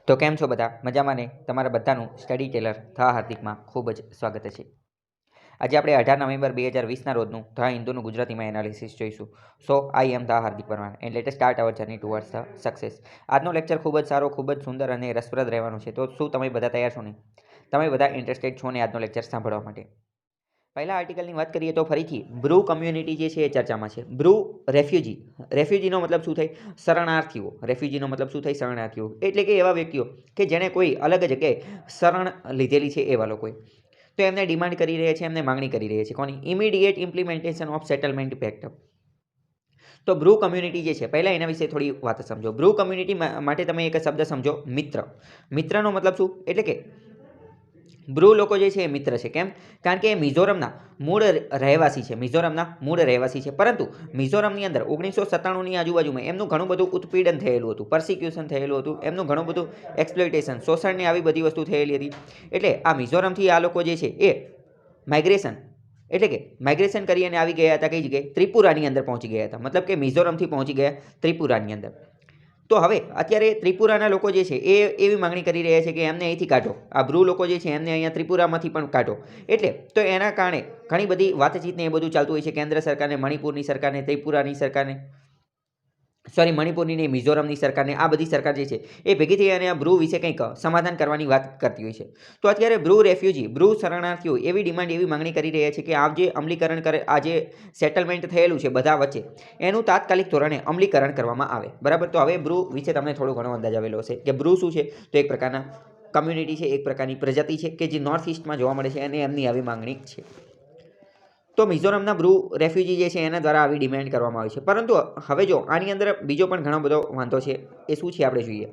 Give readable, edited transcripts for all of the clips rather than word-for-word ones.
તો કેમ છો બધા મજામાં ને તમારા બધાનું સ્ટડી ટેલર થા હાર્દિકમાં ખૂબ જ સ્વાગત છે. આજે આપણે 18 નવેમ્બર 2020ના રોજનું થા હિન્દુનું ગુજરાતીમાં એનાલિસિસ જોઈશું. સો આઈ એમ થા Hardik Parmar and let us start our journey towards the success. આજનો લેક્ચર ખૂબ જ સારો, ખૂબ જ સુંદર અને રસપ્રદ રહેવાનો છે. તો શું તમે બધા તૈયાર છો ને? તમે બધા ઇન્ટરેસ્ટેડ છો ને આજનો લેક્ચર સાંભળવા માટે? પહેલા આર્ટિકલની વાત કરીએ તો ફરીથી બ્રુ કમ્યુનિટી જે છે એ ચર્ચામાં છે. બ્રુ રેફ્યુજીનો મતલબ શું થાય? શરણાર્થીઓ. રેફ્યુજીનો મતલબ શું થાય? શરણાર્થીઓ એટલે કે એવા વ્યક્તિઓ કે જેણે કોઈ અલગ જગ્યાએ શરણ લીધેલી છે એવા લોકોએ. તો એમને ડિમાન્ડ કરી રહ્યા છે, એમને માંગણી કરી રહ્યા છે કોની? Immediate implementation of settlement packed. તો બ્રુ કમ્યુનિટી જે છે, પહેલાં એના વિશે થોડી વાત સમજો. બ્રુ કમ્યુનિટી માટે તમે એક શબ્દ સમજો, મિત્ર. મિત્રનો મતલબ શું? એટલે કે બ્રુ લોકો જે છે એ મિત્ર છે. કેમ? કારણ કે એ મિઝોરમના મૂળ રહેવાસી છે. મિઝોરમના મૂળ રહેવાસી છે. પરંતુ મિઝોરમની અંદર 1997ની આજુબાજુમાં એમનું ઘણું બધું ઉત્પીડન થયેલું હતું, પરસિક્યુશન થયેલું હતું, એમનું ઘણું બધું એક્સપ્લોઇટેશન, શોષણની આવી બધી વસ્તુ થયેલી હતી. એટલે આ મિઝોરમથી આ લોકો જે છે એ માઇગ્રેશન એટલે કે માઇગ્રેશન કરી અને આવી ગયા હતા કઈ જગ્યાએ? ત્રિપુરાની અંદર પહોંચી ગયા હતા. મતલબ કે મિઝોરમથી પહોંચી ગયા ત્રિપુરાની અંદર. તો હવે અત્યારે ત્રિપુરાના લોકો જે છે એ એવી માંગણી કરી રહ્યા છે કે એમને અહીંથી કાઢો. આ બ્રુ લોકો જે છે એમને અહીંયા ત્રિપુરામાંથી પણ કાઢો. એટલે તો એના કારણે ઘણી બધી વાતચીતને એ બધું ચાલતું હોય છે. કેન્દ્ર સરકારને, મણિપુરની સરકારને, ત્રિપુરાની સરકારને, મણિપુરની નહીં, મિઝોરમની સરકારને, આ બધી સરકાર જે છે એ ભેગી થઈ અને આ બ્રુ વિશે કંઈક સમાધાન કરવાની વાત કરતી હોય છે. તો અત્યારે બ્રુ રેફ્યુજી, બ્રુ શરણાર્થીઓ એવી ડિમાન્ડ, એવી માંગણી કરી રહ્યા છે કે આ જે અમલીકરણ કરે, આ જે સેટલમેન્ટ થયેલું છે બધા વચ્ચે, એનું તાત્કાલિક ધોરણે અમલીકરણ કરવામાં આવે. બરાબર. તો હવે બ્રુ વિશે તમને થોડો ઘણો અંદાજ આવેલો હશે કે બ્રુ શું છે. તો એક પ્રકારના કમ્યુનિટી છે, એક પ્રકારની પ્રજાતિ છે કે જે નોર્થ ઇસ્ટમાં જોવા મળે છે અને એમની આવી માંગણી છે. તો મિઝોરમના બ્રુ રેફ્યુજી જે છે એના દ્વારા આવી ડિમાન્ડ કરવામાં આવી છે. પરંતુ હવે જો આની અંદર બીજો પણ ઘણો બધો વાંધો છે. એ શું છે આપણે જોઈએ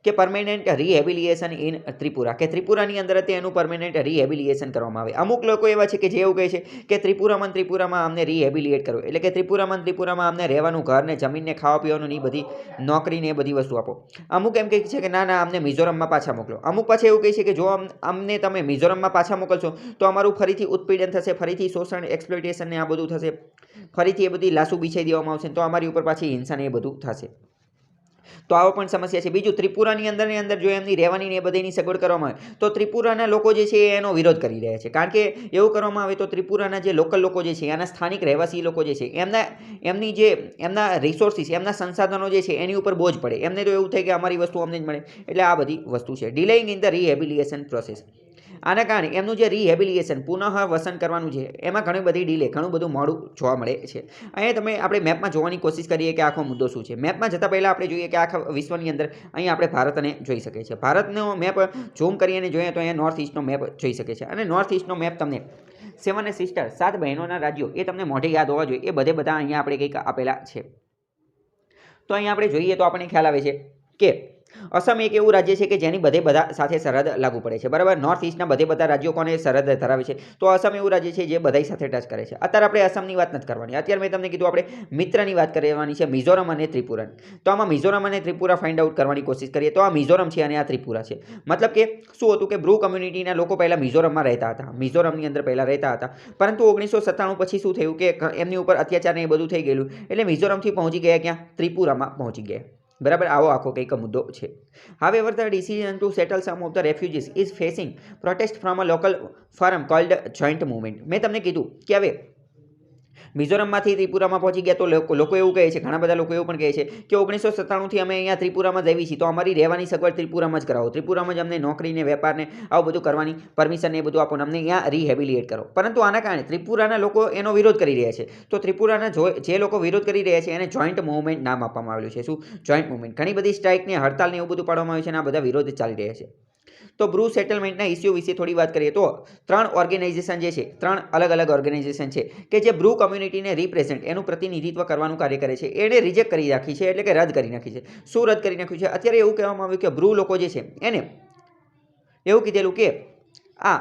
કે પરમેનન્ટ રિહેબિલિટેશન ઇન ત્રિપુરા, કે ત્રિપુરાની અંદર એનું પરમેનન્ટ રિહેબિલિટેશન કરવામાં આવે. અમુક લોકો એવા છે કે જે એવું કહે છે કે ત્રિપુરામાં અમને રિહેબિલિટેટ કરો, એટલે કે ત્રિપુરામાં અમને રહેવાનું, ઘર ને જમીન ને ખાવા પીવાનું ને બધી નોકરી ને એ બધી વસ્તુ આપો. અમુક એમ કહે છે કે ના અમને મિઝોરમમાં પાછા મોકલો. અમુક પાછા એવું કહે છે કે જો અમને તમે મિઝોરમમાં પાછા મોકલશો તો અમારું ફરીથી ઉત્પીડન થશે, ફરીથી શોષણ, એક્સપ્લોઇટેશન ને આ બધું થશે, ફરીથી એ બધી લાશો બિછાઈ દેવામાં આવશે, તો અમારી ઉપર પાછી હિંસા ને એ બધું થશે. તો આવો પણ સમસ્યા છે. બીજું, ત્રિપુરાની અંદર જો એમની રહેવાની ને એ બધીની સગવડ કરવામાં આવે તો ત્રિપુરાના લોકો જે છે એનો વિરોધ કરી રહ્યા છે. કારણ કે એવું કરવામાં આવે તો ત્રિપુરાના જે લોકલ લોકો જે છે, એના સ્થાનિક રહેવાસી લોકો જે છે, એમના રિસોર્સિસ, એમના સંસાધનો જે છે એની ઉપર બોજ પડે. એમને તો એવું થાય કે અમારી વસ્તુ અમને જ મળે. એટલે આ બધી વસ્તુ છે. ડિલેઇંગ ઇન ધ રિહેબિલિટેશન પ્રોસેસ. આના કારણે એમનું જે રિહેબિલિટેશન, પુનઃ વસન કરવાનું છે, એમાં ઘણી બધી ડિલે, ઘણું બધું મોડું જોવા મળે છે. અહીંયા આપણે મેપમાં જોવાની કોશિશ કરીએ કે આખો મુદ્દો શું છે. મેપમાં જતાં પહેલાં આપણે જોઈએ કે આખા વિશ્વની અંદર અહીંયા આપણે ભારતને જોઈ શકીએ છીએ. ભારતનો મેપ ઝૂમ કરીને જોઈએ તો અહીંયા નોર્થ ઇસ્ટનો મેપ જોઈ શકીએ છીએ. અને નોર્થ ઇસ્ટનો મેપ તમને 7 સિસ્ટર, 7 બહેનોના રાજ્યો, એ તમને મોઢે યાદ હોવા જોઈએ. એ બધા અહીંયા આપણે કંઈક આપેલા છે. તો અહીંયા આપણે જોઈએ તો આપણને ખ્યાલ આવે છે કે અસમ એક એવું રાજ્ય છે કે જેની બધા સાથે સરહદ લાગુ પડે છે. બરાબર. નોર્થ ઇસ્ટના બધા રાજ્યો કોને સરહદ ધરાવે છે? તો અસમ એવું રાજ્ય છે જે બધા સાથે ટચ કરે છે. અત્યારે આપણે અસમની વાત નથી કરવાની. અત્યારે મેં તમને કીધું આપણે મિત્રની વાત કરવાની છે, મિઝોરમ અને ત્રિપુરાની. તો આમાં મિઝોરમ અને ત્રિપુરા ફાઇન્ડ આઉટ કરવાની કોશિશ કરીએ તો આ મિઝોરમ છે અને આ ત્રિપુરા છે. મતલબ કે શું હતું કે બ્રુ કમ્યુનિટીના લોકો પહેલાં મિઝોરમમાં રહેતા હતા, મિઝોરમની અંદર પહેલાં રહેતા હતા. પરંતુ 1997 પછી શું થયું કે એમની ઉપર અત્યાચાર ને એ બધું થઈ ગયેલું. એટલે મિઝોરમથી પહોંચી ગયા ક્યાં? ત્રિપુરામાં પહોંચી ગયા. બરાબર. આવો આખો કંઈક મુદ્દો છે. However, the decision to settle some of the refugees is facing protest from a local forum called Joint Movement. મેં તમને કીધું કે હવે મિઝોરમમાંથી ત્રિપુરામાં પહોંચી ગયા તો લોકો એવું કહે છે, ઘણા બધા લોકો એવું પણ કહે છે કે 1997થી અમે અહીંયા ત્રિપુરામાં જઈએ છીએ તો અમારી રહેવાની સગવડ ત્રિપુરામાં જ કરાવો, ત્રિપુરામાં જ અમને નોકરીને, વેપારને આવું બધું કરવાની પરમિશન એ બધું આપો, અમને અહીંયા રિહેબિલિટેટ કરો. પરંતુ આના કારણે ત્રિપુરાના લોકો એનો વિરોધ કરી રહ્યા છે. તો ત્રિપુરાના જે લોકો વિરોધ કરી રહ્યા છે એને જોઈન્ટ મૂવમેન્ટ નામ આપવામાં આવેલું છે. શું? Joint movement. ઘણી બધી સ્ટ્રાઇકને, હડતાલને એવું બધું પાડવામાં આવ્યું છે અને આ બધા વિરોધ ચાલી રહ્યા છે. તો બ્રુ સેટલમેન્ટના ઇસ્યુ વિશે થોડી વાત કરીએ તો 3 ઓર્ગેનાઇઝેશન જે છે, 3 અલગ ઓર્ગેનાઇઝેશન છે કે જે બ્રુ કમ્યુનિટીને રિપ્રેઝેન્ટ, એનું પ્રતિનિધિત્વ કરવાનું કાર્ય કરે છે. એને રિજેક્ટ કરી રાખી છે, એટલે કે રદ કરી નાખી છે. શું રદ કરી નાખ્યું છે? અત્યારે એવું કહેવામાં આવ્યું કે બ્રુ લોકો જે છે એને એવું કીધેલું કે આ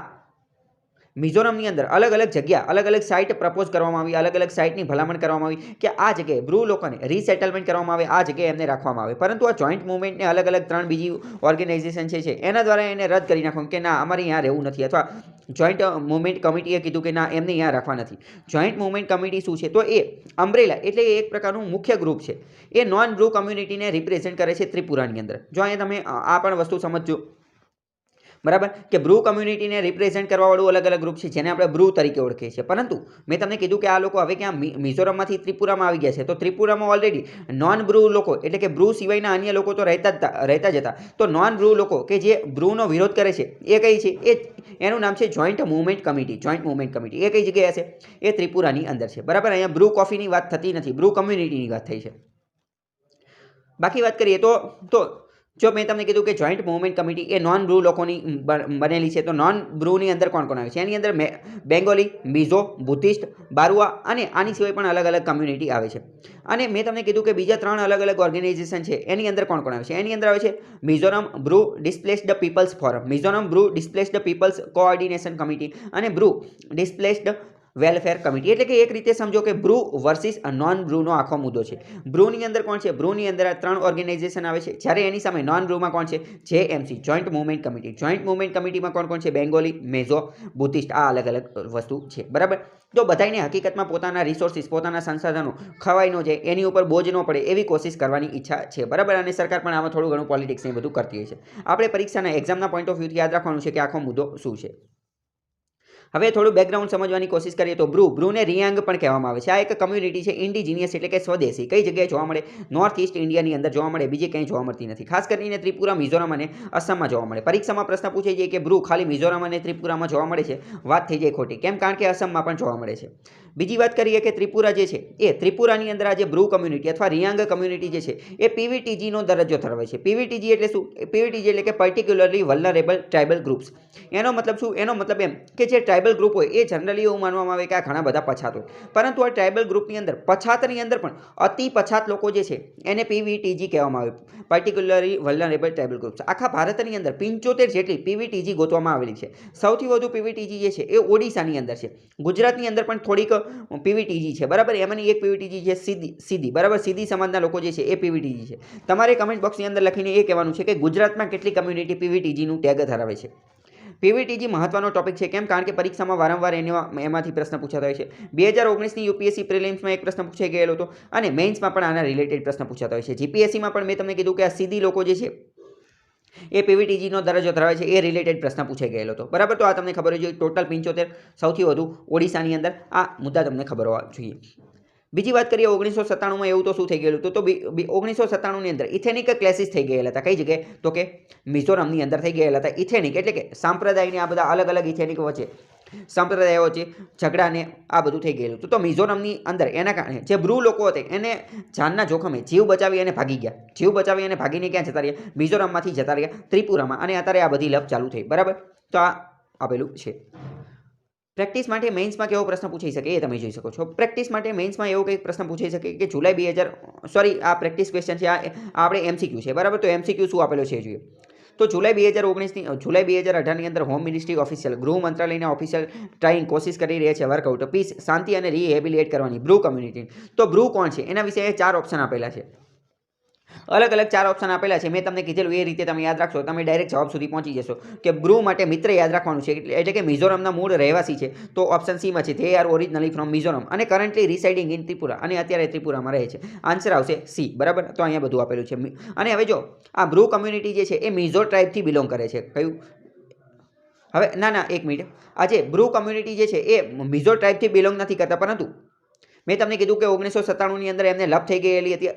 મિઝોરમની અંદર અલગ અલગ જગ્યા અલગ અલગ સાઇટ પ્રપોઝ કરવામાં આવી, અલગ અલગ સાઇટની ભલામણ કરવામાં આવી કે આ જગ્યાએ બ્રુ લોકોને રીસેટલમેન્ટ કરવામાં આવે, આ જગ્યાએ એમને રાખવામાં આવે. પરંતુ આ જોઈન્ટ મુવમેન્ટને અલગ અલગ 3 બીજી ઓર્ગેનાઇઝેશન છે એના દ્વારા એને રદ કરી નાખવાનું કે ના અમારે અહીંયા રહેવું નથી, અથવા જોઈન્ટ મુવમેન્ટ કમિટીએ કીધું કે ના એમને અહીંયા રાખવા નથી. જોઈન્ટ મુવમેન્ટ કમિટી શું છે? તો એ અમ્બ્રેલા એટલે એક પ્રકારનું મુખ્ય ગ્રુપ છે. એ નોન બ્રુ કમ્યુનિટીને રિપ્રેઝેન્ટ કરે છે ત્રિપુરાની અંદર. જો અહીંયા તમે આ પણ વસ્તુ સમજજો, બરાબર, કે બ્રુ કમ્યુનિટીને રિપ્રેઝેન્ટ કરવાવાળું અલગ અલગ ગ્રુપ છે જેને આપણે બ્રુ તરીકે ઓળખીએ છીએ. પરંતુ મેં તમને કીધું કે આ લોકો હવે ક્યાં મિઝોરમમાંથી ત્રિપુરામાં આવી ગયા છે. તો ત્રિપુરામાં ઓલરેડી નોન બ્રુ લોકો એટલે કે બ્રુ સિવાયના અન્ય લોકો તો રહેતા જ હતા. તો નોન બ્રુ લોકો કે જે બ્રુનો વિરોધ કરે છે એ કઈ છે? એનું નામ છે joint movement committee. Joint movement committee એ કઈ જગ્યાએ છે? એ ત્રિપુરાની અંદર છે. બરાબર, અહીંયા બ્રુ કોફીની વાત થતી નથી, બ્રુ કમ્યુનિટીની વાત થઈ છે. બાકી વાત કરીએ તો જો મેં તમને કીધું કે જોઈન્ટ મુવમેન્ટ કમિટી એ નોન બ્રુ લોકોની બનેલી છે. તો નોન બ્રુની અંદર કોણ કોણ આવે છે? એની અંદર બેંગોલી, મિઝો, બુદ્ધિસ્ટ, બારુઆ અને આની સિવાય પણ અલગ અલગ કમ્યુનિટી આવે છે. અને મેં તમને કીધું કે બીજા 3 અલગ અલગ ઓર્ગેનાઇઝેશન છે એની અંદર કોણ કોણ આવે છે? એની અંદર આવે છે Mizoram Brew ડિસ્પ્લેસ્ડ people's forum, Mizoram Brew ડિસ્પ્લેસ્ડ people's coordination committee અને બ્રુ ડિસ્પ્લેસ્ડ વેલફેર કમિટી. એટલે કે એક રીતે સમજો કે બ્રુ વર્સિસ નોન બ્રુનો આખો મુદ્દો છે. બ્રુની અંદર કોણ છે? બ્રુની અંદર આ 3 ઓર્ગેનાઇઝેશન આવે છે, જ્યારે એની સામે નોન બ્રુમાં કોણ છે? JMC joint movement committee. Joint movement કમિટીમાં કોણ કોણ છે? બેંગોલી, મેઝો, બુદ્ધિસ્ટ, આ અલગ અલગ વસ્તુ છે. બરાબર, તો બધાને હકીકતમાં પોતાના રિસોર્સિસ, પોતાના સંસાધનો ખવાઈ ન જાય, એની ઉપર બોજ ન પડે એવી કોશિશ કરવાની ઈચ્છા છે. બરાબર, અને સરકાર પણ આમાં થોડું ઘણું પોલિટિક્સ ને બધું કરતી હોય છે. આપણે પરીક્ષાના એક્ઝામના પોઈન્ટ ઓફ વ્યૂથી યાદ રાખવાનું છે કે આખો મુદ્દો શું છે. હવે થોડું બેકગ્રાઉન્ડ સમજવાની કોશિશ કરીએ તો બ્રુને રિયાંગ પણ કહેવામાં આવે છે. આ એક કમ્યુનિટી છે ઇન્ડિજિનિયસ એટલે કે સ્વદેશી. કઈ જગ્યાએ જોવા મળે? નોર્થ ઈસ્ટ ઇન્ડિયાની અંદર જોવા મળે, બીજે ક્યાંય જોવા મળતી નથી. ખાસ કરીને ત્રિપુરા, મિઝોરમ અને અસમમાં જોવા મળે. પરીક્ષામાં પ્રશ્ન પૂછાઈ જાય કે બ્રુ ખાલી મિઝોરમ અને ત્રિપુરામાં જોવા મળે છે, વાત થઈ જાય ખોટી. કેમ? કારણ કે અસમમાં પણ જોવા મળે છે. બીજી વાત કરીએ કે ત્રિપુરા જે છે એ ત્રિપુરાની અંદર આ જે બ્રુ કમ્યુનિટી અથવા રિયાંગ કમ્યુનિટી જે છે એ PVTGનો દરજ્જો ધરાવે છે. PVTG એટલે શું? PVTG એટલે કે પર્ટિક્યુલરલી વલ્નરેબલ ટ્રાઇબલ ગ્રુપ્સ. એનો મતલબ શું? એનો મતલબ એમ કે જે ટ્રાઇબલ ગ્રુપ હોય એ જનરલી એવું માનવામાં આવે કે આ ઘણા બધા પછાત હોય, પરંતુ આ ટ્રાઇબલ ગ્રુપની અંદર પછાતની અંદર પણ અતિ પછાત લોકો જે છે એને PVTG કહેવામાં આવે, પર્ટિક્યુલરલી વલ્નરેબલ ટ્રાઇબલ ગ્રુપ્સ. આખા ભારતની અંદર 75 જેટલી PVTG ગોતવામાં આવેલી છે. સૌથી વધુ PVTG જે છે એ ઓડિશાની અંદર છે. ગુજરાતની અંદર પણ થોડીક PVTG છે. બરાબર, એમાંની એક PVTG છે સીધી. બરાબર, સીધી સમાજના લોકો જે છે એ PVTG છે. તમારે કમેન્ટ બોક્સની અંદર લખીને એ કહેવાનું છે કે ગુજરાતમાં કેટલી કમ્યુનિટી PVTGનું ટેગ ધરાવે છે. PVTG મહત્વનો ટોપિક છે. કેમ? કારણ કે પરીક્ષામાં વારંવાર એમાંથી પ્રશ્ન પૂછાતા હોય છે. 2019ની UPSC પ્રિલિમ્સમાં એક પ્રશ્ન પૂછાઈ ગયેલો હતો અને મેઇન્સમાં પણ આના રિલેટેડ પ્રશ્ન પૂછાતા હોય છે. GPSCમાં પણ મેં તમને કીધું કે આ સીધી લોકો જે છે એ PVTGનો દરજ્જો ધરાવે છે, એ રિલેટેડ પ્રશ્ન પૂછાઈ ગયેલો હતો. બરાબર, તો આ તમને ખબર હોવી જોઈએ. ટોટલ 75, સૌથી વધુ ઓડિશાની અંદર. આ મુદ્દા તમને ખબર હોવા જોઈએ. બીજી વાત કરીએ 1997માં એવું તો શું થઈ ગયેલું? તો 1997ની અંદર ઇથેનિક ક્લેસીસ થઈ ગયેલા હતા. કઈ જગ્યાએ? તો કે મિઝોરમની અંદર થઈ ગયેલા હતા. ઇથેનિક એટલે કે સાંપ્રદાયની આ બધા અલગ અલગ ઇથેનિક વચ્ચે, સંપ્રદાયો વચ્ચે ઝઘડાને આ બધું થઈ ગયેલું. તો મિઝોરમની અંદર એના કારણે જે બ્રુ લોકો હતા એને જાનના જોખમે જીવ બચાવી અને ભાગી ગયા. જીવ બચાવી અને ભાગીને ક્યાં જતા રહ્યા? મિઝોરમમાંથી જતા રહ્યા ત્રિપુરામાં, અને અત્યારે આ બધી લપ ચાલુ થઈ. બરાબર, તો આ આપેલું છે. પ્રેક્ટિસ માટે મેઇન્સમાં કેવો પ્રશ્ન પૂછાઈ શકે એ તમે જોઈ શકો છો. પ્રેક્ટિસ માટે મેઇન્સમાં એવો કંઈક પ્રશ્ન પૂછાઈ શકે કે જુલાઈ 2000 આ પ્રેક્ટિસ ક્વેશ્ચન છે, આ આપણે MCQ છે. બરાબર, તો MCQ શું આપેલો છે એ જોઈએ. તો જુલાઈ 2018ની અંદર હોમ મિનિસ્ટ્રી ઓફિશિયલ, ગૃહ મંત્રાલયના ઓફિશિયલ ટ્રાઇંગ કોશિશ કરી રહ્યા છે વર્કઆઉટ પીસ, શાંતિ અને રિહેબિલિટેટ કરવાની બ્રુ કમ્યુનિટી. તો બ્રુ કોણ છે એના વિશે 4 ઓપ્શન આપેલા છે. અલગ અલગ 4 ઓપ્શન આપેલા છે. મેં તમને કીધેલું એ રીતે તમે યાદ રાખશો, તમે ડાયરેક્ટ જવાબ સુધી પહોંચી જશો. કે બ્રુ માટે મિત્ર યાદ રાખવાનું છે, એટલે કે મિઝોરમના મૂળ રહેવાસી છે. તો ઓપ્શન સી માં છે, they are originally from Mizoram અને કરન્ટલી રિસાઇડિંગ ઇન ત્રિપુરા, અને અત્યારે ત્રિપુરામાં રહે છે. આન્સર આવશે સી. બરાબર, તો અહીંયા બધું આપેલું છે. અને હવે જો આ બ્રુ કમ્યુનિટી જે છે એ મિઝો ટ્રાઇબથી બિલોંગ કરે છે. કયું? હવે ના એક મિનિટ. આ જે બ્રુ કમ્યુનિટી જે છે એ મિઝો ટ્રાઇબથી બિલોંગ નથી કરતા, પરંતુ મેં તમને કીધું કે 1997ની અંદર એમને લપ થઈ ગયેલી હતી,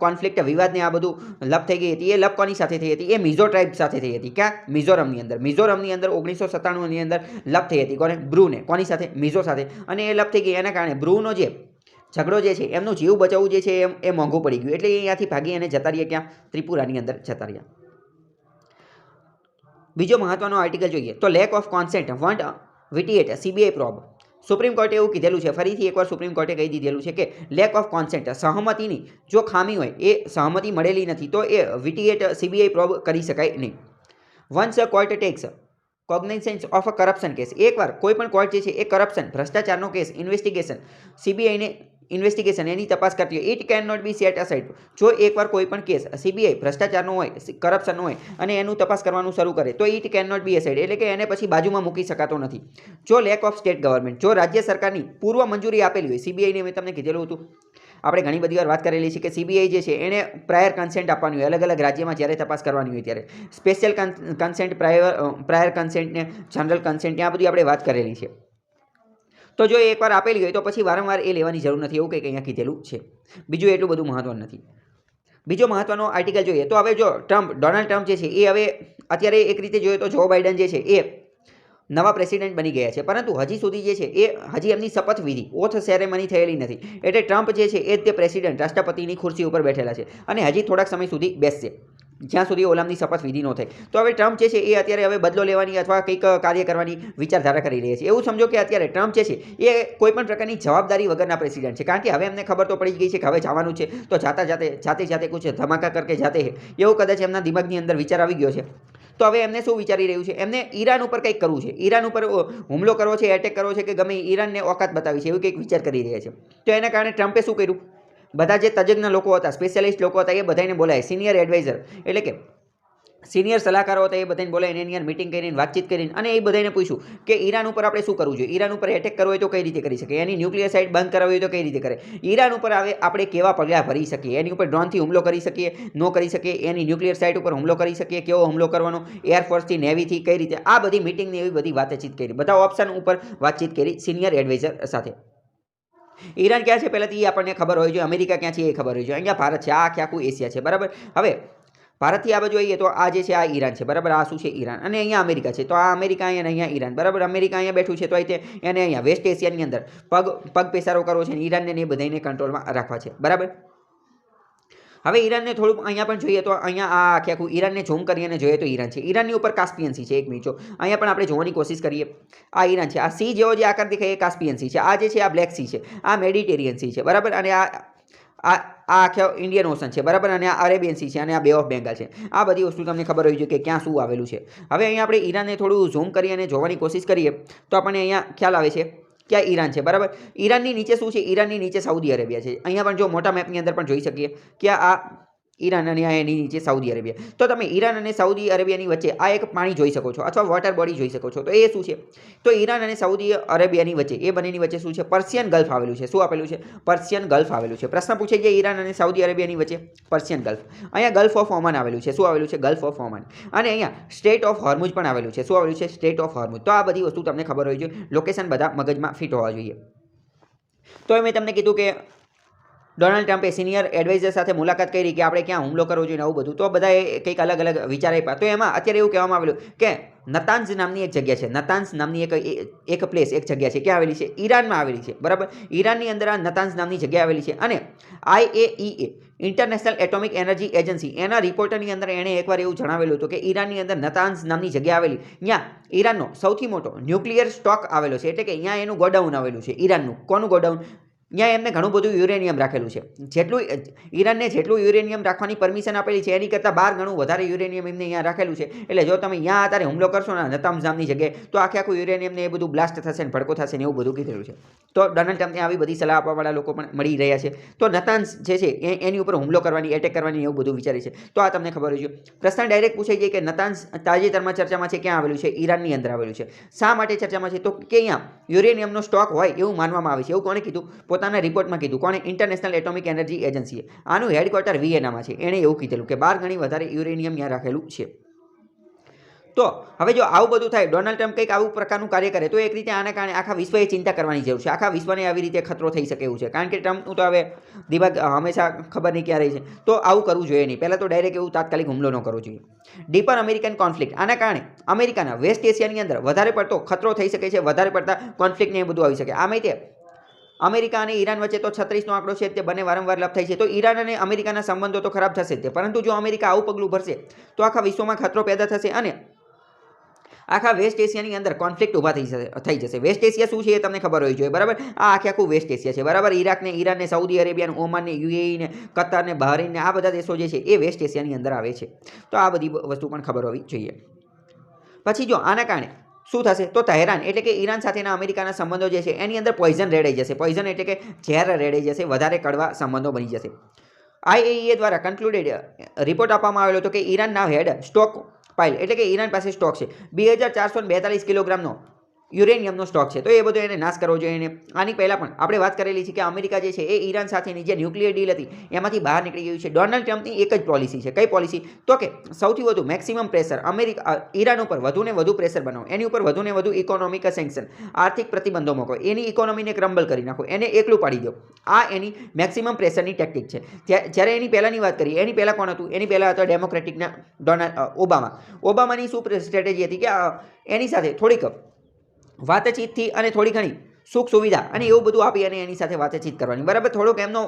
કોન્ફ્લિક્ટ, વિવાદને આ બધું લપ થઈ ગઈ હતી. એ લપ કોની સાથે થઈ હતી? એ મિઝો ટ્રાઇબ સાથે થઈ હતી. ક્યાં? મિઝોરમની અંદર. મિઝોરમની અંદર 1997ની અંદર લપ થઈ હતી. કોને? બ્રુને. કોની સાથે? મિઝો સાથે. અને એ લપ થઈ ગઈ એના કારણે બ્રુનો જે ઝઘડો જે છે એમનું જીવ બચાવવું જે છે એ મોંઘું પડી ગયું, એટલે અહીંયાથી ભાગી અને જતા રહ્યા. ક્યાં? ત્રિપુરાની અંદર જતા રહ્યા. બીજો મહત્વનો આર્ટિકલ જોઈએ તો lack of consent won't vitiate CBI probe. Supreme કોર્ટે એવું કીધેલું છે, ફરીથી એકવાર સુપ્રીમ કોર્ટે કહી દીધેલું છે કે લેક ઓફ કોન્સેન્ટ, સહમતિની જો ખામી હોય, એ સહમતિ મળેલી નથી, તો એ વિટિએટ CBI પ્રોબ કરી શકાય નહીં. Once a court takes cognizance of a corruption case. એકવાર કોઈ પણ કોર્ટ જે છે એ કરપ્શન ભ્રષ્ટાચારનો કેસ ઇન્વેસ્ટિગેશન સીબીઆઈને ઇન્વેસ્ટિગેશન એની તપાસ કરતી હોય, it can not be set aside. જો એકવાર કોઈ પણ કેસ સીબીઆઈ ભ્રષ્ટાચારનો હોય, કરપ્શનનો હોય અને એનું તપાસ કરવાનું શરૂ કરે તો it can not be aside, એટલે કે એને પછી બાજુમાં મૂકી શકાતો નથી. જો લેક ઓફ સ્ટેટ ગવર્મેન્ટ, જો રાજ્ય સરકારની પૂર્વ મંજૂરી આપેલી હોય, સીબીઆઈને મેં તમને કીધેલું હતું, આપણે ઘણી બધી વાર વાત કરેલી છે કે સીબીઆઈ જે છે એને પ્રાયર કન્સેન્ટ આપવાની હોય, અલગ અલગ રાજ્યમાં જ્યારે તપાસ કરવાની હોય ત્યારે સ્પેશિયલ કન્સેન્ટ, પ્રાયર કન્સેન્ટ ને જનરલ કન્સેન્ટ, ત્યાં બધી આપણે વાત કરેલી છે. તો જો એકવાર આપેલી હોય તો પછી વારંવાર એ લેવાની જરૂર નથી, એવું કંઈક અહીંયા કીધેલું છે. બીજું એટલું બધું મહત્વનું નથી. બીજો મહત્વનો આર્ટિકલ જોઈએ તો હવે જો ડોનાલ્ડ ટ્રમ્પ જે છે એ હવે અત્યારે એક રીતે જોઈએ તો જો બાઇડન જે છે એ નવા પ્રેસિડેન્ટ બની ગયા છે, પરંતુ હજી સુધી જે છે એ હજી એમની શપથવિધિ ઓથ સેરેમની થયેલી નથી. એટલે ટ્રમ્પ જે છે એ જ તે પ્રેસિડેન્ટ રાષ્ટ્રપતિની ખુરશી ઉપર બેઠેલા છે અને હજી થોડાક સમય સુધી બેસશે જ્યાં સુધી ઓલામની શપથવિધિ ન થાય. તો હવે ટ્રમ્પ જે છે એ અત્યારે હવે બદલો લેવાની અથવા કંઈક કાર્ય કરવાની વિચારધારા કરી રહ્યા છે. એવું સમજો કે અત્યારે ટ્રમ્પ જે છે એ કોઈ પણ પ્રકારની જવાબદારી વગરના પ્રેસિડેન્ટ છે, કારણ કે હવે એમને ખબર તો પડી ગઈ છે કે હવે જવાનું છે તો જાતે કુછ ધમાકા કરકે જાતે હે, એવું કદાચ એમના દિમાગની અંદર વિચાર આવી ગયો છે. તો હવે એમને શું વિચારી રહ્યું છે, એમને ઈરાન ઉપર કંઈક કરવું છે, ઈરાન ઉપર હુમલો કરવો છે, એટેક કરવો છે કે ગમે ઈરાનને ઓકાત બતાવી છે, એવું કંઈક વિચાર કરી રહ્યા છે. તો એના કારણે ટ્રમ્પે શું કર્યું, બધા જે તજજ્ઞ લોકો હતા, સ્પેશિયાલિસ્ટ લોકો હતા, એ બધાને બોલાય, સિનિયર એડવાઇઝર એટલે કે સિનિયર સલાહકારો હતા, એ બધાને બોલાવીને એની યાર મિટિંગ કરીને વાતચીત કરીને અને એ બધાને પૂછ્યું કે ઈરાન ઉપર આપણે શું કરવું જોઈએ, ઈરાન ઉપર એટેક કરવો હોય તો કઈ રીતે કરી શકીએ, એની ન્યુક્લિયર સાઇટ બંધ કરાવવી હોય તો કઈ રીતે કરે, ઈરાન ઉપર આપણે કેવા પગલાં ભરી શકીએ, એની ઉપર ડ્રોનથી હુમલો કરી શકીએ, ન કરી શકીએ, એની ન્યુક્લિયર સાઇટ ઉપર હુમલો કરી શકીએ, કેવો હુમલો કરવાનો, એરફોર્સથી, નેવીથી કઈ રીતે, આ બધી મિટિંગની એવી બધી વાતચીત કરી, બધા ઓપ્શન ઉપર વાતચીત કરી સિનિયર એડવાઇઝર સાથે. ઈરાન ક્યાં છે પહેલાંથી એ આપણને ખબર હોય જોઈએ, અમેરિકા ક્યાં છે એ ખબર હોય જોઈએ, અહીંયા ભારત છે, આ આખું એશિયા છે, બરાબર. હવે ભારતથી આ બાજુ આવીએ તો આ જે છે આ ઈરાન છે, બરાબર. આ શું છે, ઈરાન, અને અહીંયા અમેરિકા છે, તો આ અમેરિકા અહીંયા અહીંયા ઈરાન, બરાબર. અમેરિકા અહીંયા બેઠું છે તો એને અહીંયા વેસ્ટ એશિયાની અંદર પગ પેસારો કરવો છે અને ઈરાનને એ બધાને કંટ્રોલમાં રાખવા છે, બરાબર. હવે ઈરાનને થોડુંક અહીંયા પણ જોઈએ તો અહીંયા આ આખું ઈરાનને ઝૂમ કરીને જોઈએ તો ઈરાન છે, ઈરાનની ઉપર કાસ્પિયન સી છે. એક મિનિટ જો અહીંયા પણ આપણે જોવાની કોશિશ કરીએ, આ ઈરાન છે, આ સી જેવો જે આકાર દેખાય એ કાસ્પિયન સી છે, આ જે છે આ બ્લેક સી છે, આ મેડિટેરિયન સી છે, બરાબર. અને આ આખો ઇન્ડિયન ઓશન છે, બરાબર. અને આ અરેબિયન સી છે અને આ બે ઓફ બેંગાલ છે. આ બધી વસ્તુ તમને ખબર હોવી જોઈએ કે ક્યાં શું આવેલું છે. હવે અહીંયા આપણે ઈરાનને થોડું ઝૂમ કરી અને જોવાની કોશિશ કરીએ તો આપણને અહીંયા ખ્યાલ આવે છે કે આ ઈરાન છે, બરાબર. ઈરાનની નીચે શું છે, ઈરાનની નીચે સાઉદી અરેબિયા છે. અહીંયા પણ જો મોટા મેપની અંદર પણ જોઈ શકીએ કે આ ઈરાન અને એની નીચે સાઉદી અરેબિયા. તો તમે ઈરાન અને સાઉદી અરેબિયાની વચ્ચે આ એક પાણી જોઈ શકો છો અથવા વોટર બોડી જોઈ શકો છો. તો એ શું છે, તો ઈરાન અને સાઉદી અરેબિયાની વચ્ચે, એ બંનેની વચ્ચે શું છે, પર્શિયન ગલ્ફ આવેલું છે. શું આપેલું છે, પર્શિયન ગલ્ફ આવેલું છે. પ્રશ્ન પૂછે છે ઈરાન અને સાઉદી અરેબિયાની વચ્ચે પર્શિયન ગલ્ફ. અહીંયા ગલ્ફ ઓફ ઓમાન આવેલું છે. શું આવેલું છે, ગલ્ફ ઓફ ઓમાન. અને અહીંયા સ્ટેટ ઓફ હોર્મુઝ પણ આવેલું છે. શું આવેલું છે, સ્ટેટ ઓફ હોર્મુઝ. તો આ બધી વસ્તુ તમને ખબર હોવી જોઈએ, લોકેશન બધા મગજમાં ફિટ હોવા જોઈએ. તો મેં તમને કીધું કે ડોનાલ્ડ ટ્રમ્પે સિનિયર એડવાઇઝર સાથે મુલાકાત કરી કે આપણે ક્યાં હુમલો કરવો જોઈએ, આવું બધું. તો બધાએ કંઈક અલગ અલગ વિચાર આપ્યા. તો એમાં અત્યારે એવું કહેવામાં આવેલું કે નતાન્ઝ નામની એક જગ્યા છે, નતાન્ઝ નામની એક પ્લેસ, એક જગ્યા છે, ક્યાં આવેલી છે, ઈરાનમાં આવેલી છે, બરાબર. ઈરાનની અંદર આ નતાન્ઝ નામની જગ્યા આવેલી છે. અને IAEA international atomic energy agency, એના રિપોર્ટરની અંદર એણે એકવાર એવું જણાવેલું હતું કે ઈરાનની અંદર નતાન્ઝ નામની જગ્યા આવેલી, ત્યાં ઈરાનનો સૌથી મોટો ન્યુક્લિયર સ્ટોક આવેલો છે, એટલે કે અહીંયા એનું ગોડાઉન આવેલું છે, ઈરાનનું. કોનું ગોડાઉન, ત્યાં એમને ઘણું બધું યુરેનિયમ રાખેલું છે. જેટલું ઈરાનને જેટલું યુરેનિયમ રાખવાની પરમિશન આપેલી છે એની કરતાં 12 ગણું વધારે યુરેનિયમ એમને અહીંયા રાખેલું છે. એટલે જો તમે અહીંયા અત્યારે હુમલો કરશો ને નતાન્ઝ નામની જગ્યાએ તો આખું યુરેનિયમને એ બધું બ્લાસ્ટ થશે ને ભડકો થશે ને એવું બધું કીધેલું છે. તો ડોનાલ્ડ ટ્રમ્પને આવી બધી સલાહ આપવાવાળા લોકો પણ મળી રહ્યા છે. તો નતાન્ઝ જે છે એની ઉપર હુમલો કરવાની, એટેક કરવાની એવું બધું વિચારે છે. તો આ તમને ખબર હોય છે. પ્રશ્ન ડાયરેક્ટ પૂછાઈ જાય કે નતાન્ઝ તાજેતરમાં ચર્ચામાં છે, ક્યાં આવેલું છે, ઈરાનની અંદર આવેલું છે. શા માટે ચર્ચામાં છે, તો કે અહીંયા યુરેનિયમનો સ્ટોક હોય એવું માનવામાં આવે છે. એવું કોણે કીધું, પોતાના રિપોર્ટમાં કીધું. કોણે, ઇન્ટરનેશનલ એટોમિક એનર્જી એજન્સીએ. આનું હેડક્વાર્ટર વિયેનામાં છે. એણે એવું કીધેલું કે 12 ગણી વધારે યુરેનિયમ ત્યાં રાખેલું છે. તો હવે જો આવું બધું થાય, ડોનાલ્ડ ટ્રમ્પ કંઈક આવું પ્રકારનું કાર્ય કરે તો એક રીતે આના કારણે આખા વિશ્વએ ચિંતા કરવાની જરૂર છે. આખા વિશ્વને આવી રીતે ખતરો થઈ શકે એવું છે, કારણ કે ટ્રમ્પનું તો હવે દિમાગ હંમેશા ખબર નહીં ક્યાં રહી છે. તો આવું કરવું જોઈએ નહીં. પહેલાં તો ડાયરેક્ટ એવું તાત્કાલિક હુમલો ન કરવો જોઈએ. ડીપર અમેરિકન કોન્ફ્લિક્ટ, આના કારણે અમેરિકાના વેસ્ટ એશિયાની અંદર વધારે પડતો ખતરો થઈ શકે છે, વધારે પડતા કોન્ફ્લિક્ટને એ બધું આવી શકે. આમે તે અમેરિકા અને ઈરાન વચ્ચે તો 36નો આંકડો છે, તે બંને વારંવાર લપ થાય છે. તો ઈરાન અને અમેરિકાના સંબંધો તો ખરાબ થશે જ, પરંતુ જો અમેરિકા આવું પગલું ભરશે તો આખા વિશ્વમાં ખતરો પેદા થશે અને આખા વેસ્ટ એશિયાની અંદર કોન્ફ્લિક્ટ ઊભા થઈ જશે. વેસ્ટ એશિયા શું છે એ તમને ખબર હોવી જોઈએ, બરાબર. આ આખું વેસ્ટ એશિયા છે, બરાબર. ઇરાકને, ઈરાનને, સાઉદી અરેબિયાને, ઓમાનને, યુએઈને, કતારને, બહરીનને, આ બધા દેશો જે છે એ વેસ્ટ એશિયાની અંદર આવે છે. તો આ બધી વસ્તુ પણ ખબર હોવી જોઈએ. પછી જો આના કારણે શું થશે તો તહેરાન એટલે કે ઈરાન સાથેના અમેરિકાના સંબંધો જે છે એની અંદર પોઈઝન રેડાઈ જશે. પોઈઝન એટલે કે ઝેર રેડાઈ જશે, વધારે કડવા સંબંધો બની જશે. IAEA દ્વારા કન્ક્લુડેડ રિપોર્ટ આપવામાં આવેલો હતો કે ઈરાન નાવ હેડ સ્ટોક પાઇલ એટલે કે ઈરાન પાસે સ્ટોક છે 2442 કિલોગ્રામનો યુરેનિયમનો સ્ટોક છે. તો એ બધો એને નાશ કરવો જોઈએ. એને આની પહેલાં પણ આપણે વાત કરેલી છે કે અમેરિકા જે છે એ ઈરાન સાથેની જે ન્યુક્લિયર ડીલ હતી એમાંથી બહાર નીકળી ગયું છે. ડોનાલ્ડ ટ્રમ્પની એક જ પોલિસી છે. કઈ પોલિસી? તો કે સૌથી વધુ મેક્સિમમ પ્રેશર ઈરાન ઉપર વધુને વધુ પ્રેશર બનાવો, એની ઉપર વધુને વધુ ઇકોનોમિક સેન્ક્શન, આર્થિક પ્રતિબંધો મૂકો, એની ઇકોનોમીને ક્રમ્બલ કરી નાખો, એને એકલું પાડી દો. આ એની મેક્સિમમ પ્રેશરની ટેક્ટિક છે. જ્યારે એની પહેલાંની વાત કરીએ, એની પહેલાં કોણ હતું? એની પહેલાં હતા ડેમોક્રેટિકના ઓબામાની શું સ્ટ્રેટેજી હતી કે એની સાથે થોડીક વાતચીતથી અને થોડી ઘણી સુખ સુવિધા અને એવું બધું આપી અને એની સાથે વાતચીત કરવાની, બરાબર. થોડોક એમનો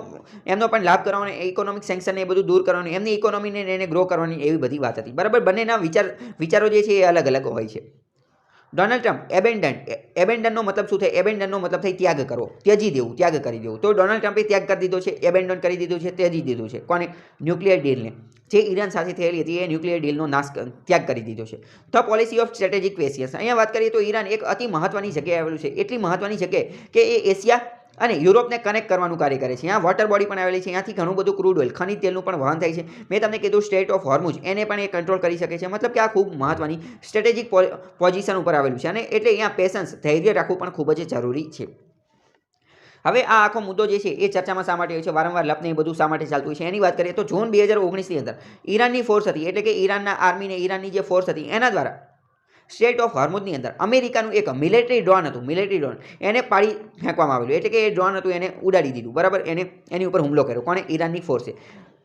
પણ લાભ કરવાનો, ઇકોનોમિક સેન્ક્શનને એ બધું દૂર કરવાનું, એમની ઇકોનોમીને એને ગ્રો કરવાની, એવી બધી વાત હતી, બરાબર. બંનેના વિચારો જે છે એ અલગ અલગ હોય છે. ડોનાલ્ડ ટ્રમ્પ એબેન્ડનનો મતલબ શું થાય? એબેન્ડનનો મતલબ થાય ત્યાગ કરવો, ત્યજી દેવું, ત્યાગ કરી દેવું. તો ડોનાલ્ડ ટ્રમ્પે ત્યાગ કરી દીધો છે, એબેન્ડન કરી દીધું છે, ત્યજી દીધું છે. કોને? ન્યુક્લિયર ડીલને. જે ઈરાન સાથે થયેલી હતી એ ન્યુક્લિયર ડીલનો ત્યાગ કરી દીધો છે. The policy of strategic questions. અહીંયા વાત કરીએ તો ઈરાન એક અતિ મહત્વની જગ્યાએ આવેલું છે. એટલી મહત્વની જગ્યાએ કે એ એશિયા અને યુરોપને કનેક્ટ કરવાનું કાર્ય કરે છે. અહીંયા વોટર બોડી પણ આવેલી છે. અહીંયાથી ઘણું બધું ક્રૂડ ઓઇલ, ખનિજ તેલનું પણ વહન થાય છે. મેં તમને કીધું સ્ટેટ ઓફ હોર્મુઝ, એને પણ એ કંટ્રોલ કરી શકે છે. મતલબ કે આ ખૂબ મહત્વની સ્ટ્રેટેજિક પોઝિશન ઉપર આવેલું છે. અને એટલે અહીંયા પેશન્સ, ધૈર્ય રાખવું પણ ખૂબ જ જરૂરી છે. હવે આ આખો મુદ્દો જે છે એ ચર્ચામાં શા માટે હોય છે, વારંવાર લપને એ બધું શા માટે ચાલતું હોય છે, એની વાત કરીએ તો જૂન 2019ની અંદર ઈરાનની ફોર્સ હતી, એટલે કે ઈરાનના આર્મીને, ઈરાનની જે ફોર્સ હતી એના દ્વારા સ્ટેટ ઓફ હોર્મુઝની અંદર અમેરિકાનું એક મિલિટરી ડ્રોન હતું, મિલિટરી ડ્રોન એને પાડી ફેંકવામાં આવેલું. એટલે કે એ ડ્રોન હતું એને ઉડાડી દીધું, બરાબર. એની ઉપર હુમલો કર્યો. કોણે? ઈરાનની ફોર્સે.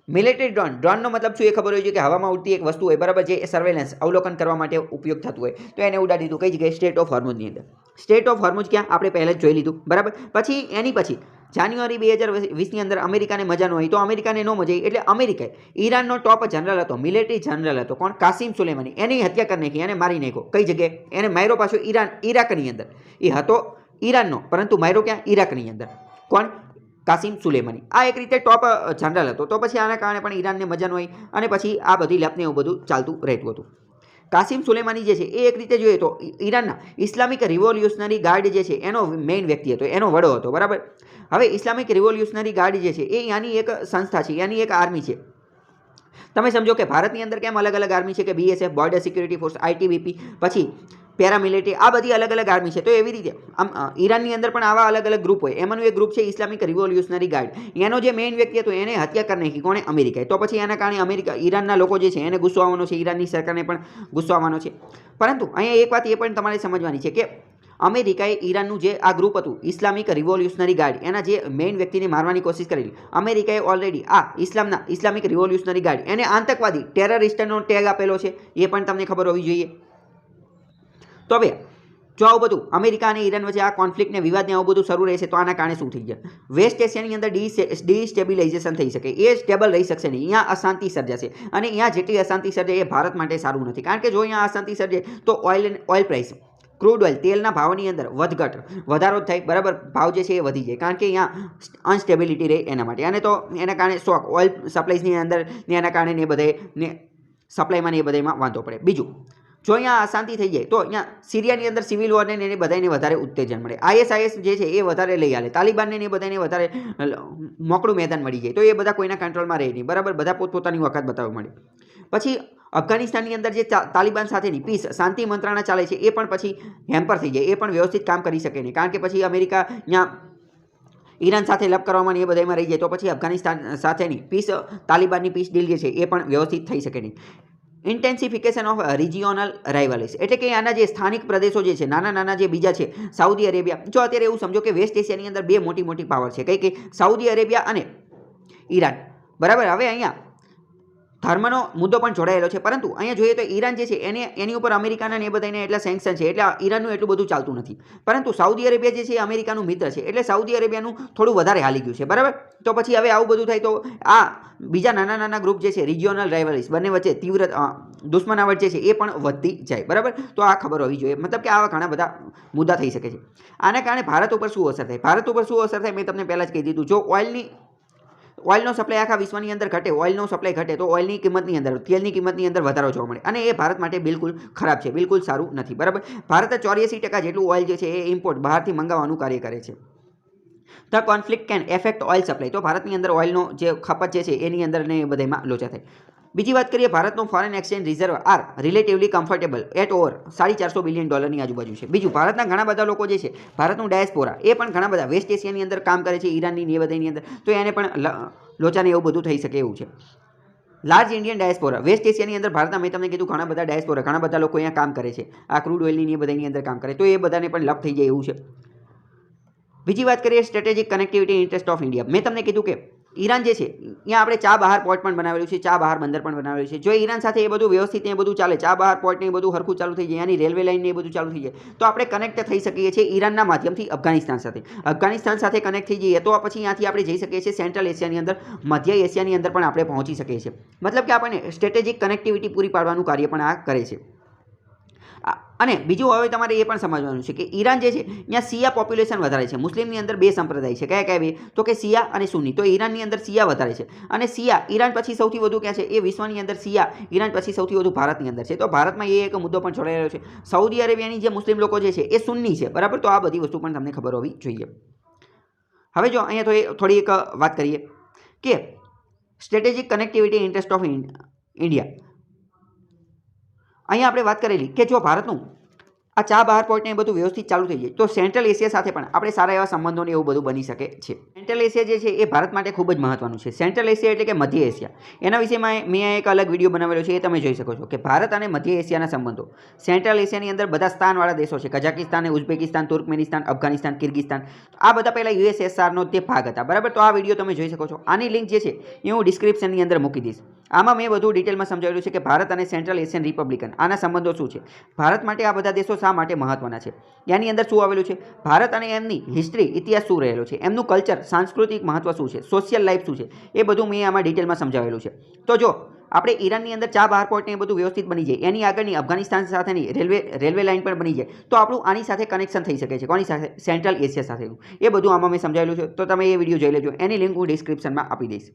મિલિટરી ડ્રોનનો મતલબ શું એ ખબર હોય છે કે હવામાં ઉડતી એક વસ્તુ હોય, બરાબર, જે સર્વેલન્સ, અવલોકન કરવા માટે ઉપયોગ થતું હોય. તો એને ઉડાડી દીધું. કઈ જગ્યાએ? સ્ટેટ ઓફ હોર્મુઝની અંદર. સ્ટેટ ઓફ હોર્મુઝ ક્યાં? આપણે પહેલાં જ જોઈ લીધું, બરાબર. પછી જાન્યુઆરી 2020ની અંદર અમેરિકાને મજા ન હોય, તો અમેરિકાને ન મજા આવી એટલે અમેરિકાએ ઈરાનનો ટોપ જનરલ હતો, મિલિટરી જનરલ હતો, કોણ? કાસિમ સુલેમાની, એની હત્યા કરી નાખી, એને મારી નાખ્યો. કઈ જગ્યાએ? એને માર્યો પાછો ઈરાકની અંદર. એ હતો ઈરાનનો, પરંતુ માર્યો ક્યાં? ઈરાકની અંદર. કોણ? કાસિમ સુલેમાની. આ એક રીતે ટોપ જનરલ હતો. તો પછી આના કારણે પણ ઈરાનને મજા ન હોય અને પછી આ બધી લપને એવું બધું ચાલતું રહેતું હતું. કાસિમ સુલેમાની જે છે એ એક રીતે જોઈએ તો ઈરાનના ઇસ્લામિક રિવોલ્યુશનરી ગાર્ડ જે છે એનો મેઇન વ્યક્તિ હતો, એનો વડો હતો, બરાબર. હવે ઇસ્લામિક રિવોલ્યુશનરી ગાર્ડ જે છે એ ત્યાંની એક સંસ્થા છે, ત્યાંની એક આર્મી છે. તમે સમજો કે ભારતની અંદર કેમ અલગ અલગ આર્મી છે કે BSF, border security force, ITBP, પછી પેરામિલિટરી, આ બધી અલગ અલગ આર્મી છે. તો એવી રીતે ઈરાનની અંદર પણ આવા અલગ અલગ ગ્રુપ હોય. એમાંનું એક ગ્રુપ છે ઇસ્લામિક રિવોલ્યુશનરી ગાર્ડ. એનો જે મેઇન વ્યક્તિ હતો એને હત્યા કરી નાખી. કોણે? અમેરિકાએ. તો પછી એના કારણે ઈરાનના લોકો જે છે એને ગુસ્સો આવવાનો છે, ઈરાનની સરકારને પણ ગુસ્સો આવવાનો છે. પરંતુ અહીંયા એક વાત એ પણ તમારે સમજવાની છે કે અમેરિકાએ ઈરાનનું જે આ ગ્રુપ હતું ઇસ્લામિક રિવોલ્યુશનરી ગાર્ડ, એના જે મેઇન વ્યક્તિને મારવાની કોશિશ કરેલી. અમેરિકાએ ઓલરેડી આ ઇસ્લામિક રિવોલ્યુશનરી ગાર્ડ એને આતંકવાદી, ટેરરિસ્ટનો ટેગ આપેલો છે. એ પણ તમને ખબર હોવી જોઈએ. તો હવે જો આવું બધું અમેરિકા અને ઈરાન વચ્ચે આ કોન્ફ્લિક્ટ ને વિવાદને આવું બધું શરૂ રહેશે તો આના કારણે શું થઈ જાય? વેસ્ટ એશિયાની અંદર ડિસ્ટેબિલાઇઝેશન થઈ શકે, એ સ્ટેબલ રહી શકશે નહીં. અહીંયા અશાંતિ સર્જાશે અને અહીંયા જેટલી અશાંતિ સર્જે એ ભારત માટે સારું નથી. કારણ કે જો અહીંયા અશાંતિ સર્જે તો ઓઇલ પ્રાઇસ, ક્રૂડ ઓઇલ, તેલના ભાવની અંદર વધારો થાય, બરાબર. ભાવ જે છે એ વધી જાય કારણ કે અહીંયા અનસ્ટેબિલિટી રહે એના માટે. અને તો એના કારણે શોક, ઓઇલ સપ્લાયની અંદર એના કારણે એ બધે સપ્લાયમાં ને એ બધામાં વાંધો પડે. બીજું, જો અહીંયા અશાંતિ થઈ જાય તો અહીંયા સિરિયાની અંદર સિવિલ વોરને એને બધાને વધારે ઉત્તેજન મળે. ISIS જે છે એ વધારે લઈ આલે, તાલિબાનને એ બધાને વધારે મોકળું મેદાન મળી જાય. તો એ બધા કોઈના કંટ્રોલમાં રહે નહીં, બરાબર. બધા પોતપોતાની વખત બતાવવા મળે. પછી અફઘાનિસ્તાનની અંદર જે તાલિબાન સાથેની પીસ, શાંતિ મંત્રણા ચાલે છે એ પણ પછી હેમ્પર થઈ જાય. એ પણ વ્યવસ્થિત કામ કરી શકે નહીં કારણ કે પછી અમેરિકા અહીંયા ઈરાન સાથે લપ કરવામાં એ બધામાં રહી જાય. તો પછી અફઘાનિસ્તાન સાથેની પીસ, તાલિબાનની પીસ ડીલ જે છે એ પણ વ્યવસ્થિત થઈ શકે નહીં. ઇન્ટેન્સિફિકેશન ઓફ રિજિયોનલ રાઇવલ્સ, એટલે કે આના જે સ્થાનિક પ્રદેશો જે છે, નાના નાના જે બીજા છે, સાઉદી અરેબિયા. જો અત્યારે એવું સમજો કે વેસ્ટ એશિયાની અંદર બે મોટી પાવર છે, કઈ સાઉદી અરેબિયા અને ઈરાન, બરાબર. હવે અહીંયા ધર્મનો મુદ્દો પણ જોડાયેલો છે, પરંતુ અહીંયા જોઈએ તો ઈરાન જે છે એની ઉપર અમેરિકાના ને એ બધાને એટલા સેન્કશન છે એટલે ઈરાનનું એટલું બધું ચાલતું નથી. પરંતુ સાઉદી અરેબિયા જે છે એ અમેરિકાનું મિત્ર છે એટલે સાઉદી અરેબિયાનું થોડું વધારે હાલી ગયું છે, બરાબર. તો પછી હવે આવું બધું થાય તો આ બીજા નાના નાના ગ્રુપ જે છે રિજિયોનલ રાઇવલ્સ, બંને વચ્ચે તીવ્ર દુશ્મનાવટ જે છે એ પણ વધતી જાય, બરાબર. તો આ ખબર હોવી જોઈએ. મતલબ કે આવા ઘણા બધા મુદ્દા થઈ શકે છે. આના કારણે ભારત ઉપર શું અસર થાય? ભારત ઉપર શું અસર થાય મેં તમને પહેલાં જ કહી દીધું. જો ઓઇલનો સપ્લાય આખા વિશ્વની અંદર ઘટે, ઓઇલનો સપ્લાય ઘટે તો ઓઇલની કિંમતની અંદર, તેલની કિંમતની અંદર વધારો જોવા મળે અને એ ભારત માટે બિલકુલ ખરાબ છે, બિલકુલ સારું નથી, બરાબર. ભારત 84% જેટલું ઓઇલ જે છે એ ઇમ્પોર્ટ બહારથી મંગાવવાનું કાર્ય કરે છે. The conflict can effect oil supply, તો ભારતની અંદર ઓઇલનો જે ખપત જે છે એની અંદર ને બધામાં લોચા થાય. બીજી વાત કરીએ, ભારતનો foreign exchange reserve are relatively comfortable at over $450 billion આજુબાજુ છે. બીજું, ભારતના ઘણા બધા લોકો જે છે, ભારતનું ડાયસ્પોરા એ પણ ઘણા બધા વેસ્ટ એશિયાની અંદર કામ કરે છે, ઈરાનની ને એ બધાની અંદર, તો એને પણ લોચાને એવું બધું થઈ શકે એવું છે. લાર્જ ઇન્ડિયન ડાયસ્પોરા, વેસ્ટ એશિયાની અંદર ભારતના મેં તમને કીધું ઘણા બધા ડાયસ્પોરા, ઘણા બધા લોકો અહીંયા કામ કરે છે, આ ક્રૂડ ઓઇલની એ બધાની અંદર કામ કરે, તો એ બધાને પણ લાભ થઈ જાય એવું છે. બીજી વાત કરીએ, strategic connectivity interest of India. મેં તમને કીધું કે ઈરાન જે છે અહીંયા આપણે ચા બહાર પોર્ટ પણ બનાવેલું છે, ચા બહાર બંદર પણ બનાવેલું છે. જો ઈરાન સાથે એ બધું વ્યવસ્થિત એ બધું ચાલે, ચા બહાર પોર્ટ ને એ બધું હરખું ચાલુ થઈ જાય, એની રેલવે લાઇન ને એ બધું ચાલુ થઈ જાય, તો આપણે કનેક્ટ થઈ શકીએ છીએ ઈરાનના માધ્યમથી અફઘાનિસ્તાન સાથે. અફઘાનિસ્તાન સાથે કનેક્ટ થઈ જઈએ તો પછી અહીંયાથી આપણે જઈ શકીએ છીએ સેન્ટ્રલ એશિયાની અંદર, મધ્ય એશિયાની અંદર પણ આપણે પહોંચી શકીએ છીએ. મતલબ કે આપણને સ્ટ્રેટેજિક કનેક્ટિવિટી પૂરી પાડવાનું કાર્ય પણ આ કરે છે. અને બીજું હવે તમારે એ પણ સમજવાનું છે કે ઈરાન જે છે અહીંયા શિયા પોપ્યુલેશન વધારે છે. મુસ્લિમની અંદર બે સંપ્રદાય છે, કયા કયા બે? તો કે શિયા અને સુન્ની. તો ઈરાનની અંદર શિયા વધારે છે અને શિયા ઈરાન પછી સૌથી વધુ ક્યાં છે? એ વિશ્વની અંદર શિયા ઈરાન પછી સૌથી વધુ ભારતની અંદર છે. તો ભારતમાં એ એક મુદ્દો પણ જોડાયેલો છે. સાઉદી અરેબિયાની જે મુસ્લિમ લોકો જે છે એ સુન્ની છે, બરાબર. તો આ બધી વસ્તુ પણ તમને ખબર હોવી જોઈએ. હવે જો અહીંયા થોડી એક વાત કરીએ કે strategic connectivity interest of India. અહીંયા આપણે વાત કરેલી કે જો ભારતનું આ ચા બહાર પોર્ટ ને એ બધું વ્યવસ્થિત ચાલુ થઈ જાય તો સેન્ટ્રલ એશિયા સાથે પણ આપણે સારા એવા સંબંધોને એવું બધું બની શકે છે. સેન્ટ્રલ એશિયા જે છે એ ભારત માટે ખૂબ જ મહત્વનું છે. સેન્ટ્રલ એશિયા એટલે કે મધ્ય એશિયા. એના વિશેમાં મેં એક અલગ વિડીયો બનાવેલો છે, એ તમે જોઈ શકો છો કે ભારત અને મધ્ય એશિયાના સંબંધો. સેન્ટ્રલ એશિયાની અંદર બધા સ્થાનવાળા દેશો છે, કઝાકિસ્તાન, ઉઝબેકિસ્તાન, તુર્કમેનિસ્તાન, અફઘાનિસ્તાન, કિર્ગિસ્તાન. આ બધા પહેલાં યુએસએસઆરનો તે ભાગ હતા, બરાબર. તો આ વિડીયો તમે જોઈ શકો છો. આની લિંક જે છે એ હું ડિસ્ક્રિપ્શનની અંદર મૂકી દઈશ. આમાં મેં વધુ ડિટેલમાં સમજાવેલું છે કે ભારત અને સેન્ટ્રલ એશિયન રિપબ્લિકન આના સંબંધો શું છે, ભારત માટે આ બધા દેશો શા માટે મહત્વના છે, એની અંદર શું આવેલું છે, ભારત અને એમની હિસ્ટ્રી, ઇતિહાસ શું રહેલો છે, એમનું કલ્ચર, સાંસ્કૃતિક મહત્વ શું છે, સોશિયલ લાઈફ શું છે, એ બધું મેં આમાં ડિટેલમાં સમજાવેલું છે. તો જો આપણે ઈરાનની અંદર ચા બહાર પોર્ટ ને એ બધું વ્યવસ્થિત બની જાય, એની આગળની અફઘાનિસ્તાન સાથેની રેલવે લાઇન પણ બની જાય, તો આપણું આની સાથે કનેક્શન થઈ શકે છે. કોની સાથે? સેન્ટ્રલ એશિયા સાથેનું. એ બધું આમાં મેં સમજાવેલું છે, તો તમે એ વિડીયો જોઈ લેજો. એની લિંક હું ડિસ્ક્રિપ્શનમાં આપી દઈશ.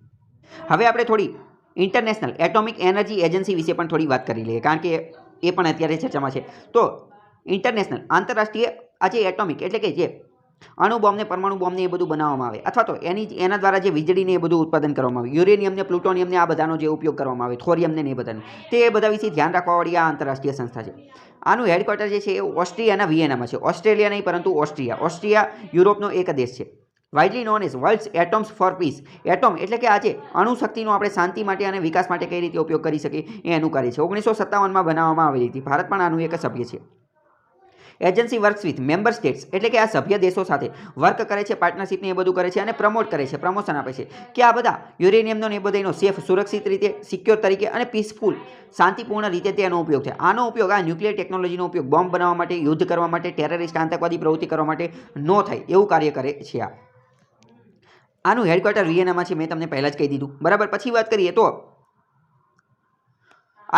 હવે આપણે થોડી ઇન્ટરનેશનલ એટોમિક એનર્જી એજન્સી વિશે પણ થોડી વાત કરી લઈએ, કારણ કે એ પણ અત્યારે ચર્ચામાં છે. તો ઇન્ટરનેશનલ આંતરરાષ્ટ્રીય આજે એટોમિક એટલે કે જે અણુ બોમ્બ ને પરમાણુ બોમ્બ ને એ બધું બનાવવામાં આવે, અથવા તો એના દ્વારા જે વીજળીને એ બધું ઉત્પાદન કરવામાં આવે, યુરેનિયમ ને પ્લુટોનિયમ ને આ બધાનો જે ઉપયોગ કરવામાં આવે, થોરિયમ ને એ બધાને, તે એ બધા વિશે ધ્યાન રાખવાવાળી આ આંતરરાષ્ટ્રીય સંસ્થા છે. આનું હેડક્વાર્ટર જે છે એ ઓસ્ટ્રિયાના વિયેનામાં છે. ઓસ્ટ્રેલિયા નહીં પરંતુ ઓસ્ટ્રિયા. ઓસ્ટ્રિયા યુરોપનો એક દેશ છે. Widely known as world's atoms for peace. Atom એટલે કે આજે અણુશક્તિનો આપણે શાંતિ માટે અને વિકાસ માટે કઈ રીતે ઉપયોગ કરી શકીએ એ એનું કાર્ય છે. 1957માં બનાવવામાં આવેલી હતી. ભારત પણ આનું એક સભ્ય છે. Agency works with member states એટલે કે આ સભ્ય દેશો સાથે વર્ક કરે છે, પાર્ટનરશિપને એ બધું કરે છે અને પ્રમોટ કરે છે, પ્રમોશન આપે છે કે આ બધા યુરેનિયમનો ને એ બધાનો સેફ, સુરક્ષિત રીતે, સિક્યોર તરીકે અને પીસફુલ, શાંતિપૂર્ણ રીતે તેનો ઉપયોગ છે. આનો ઉપયોગ, આ ન્યુક્લિયર ટેકનોલોજીનો ઉપયોગ બોમ્બ બનાવવા માટે, યુદ્ધ કરવા માટે, ટેરરિસ્ટ આતંકવાદી પ્રવૃત્તિ કરવા માટે ન થાય એવું કાર્ય કરે છે. આનું હેડક્વાર્ટર વિયેનામાં છે, મેં તમને પહેલાં જ કહી દીધું, બરાબર. પછી વાત કરીએ તો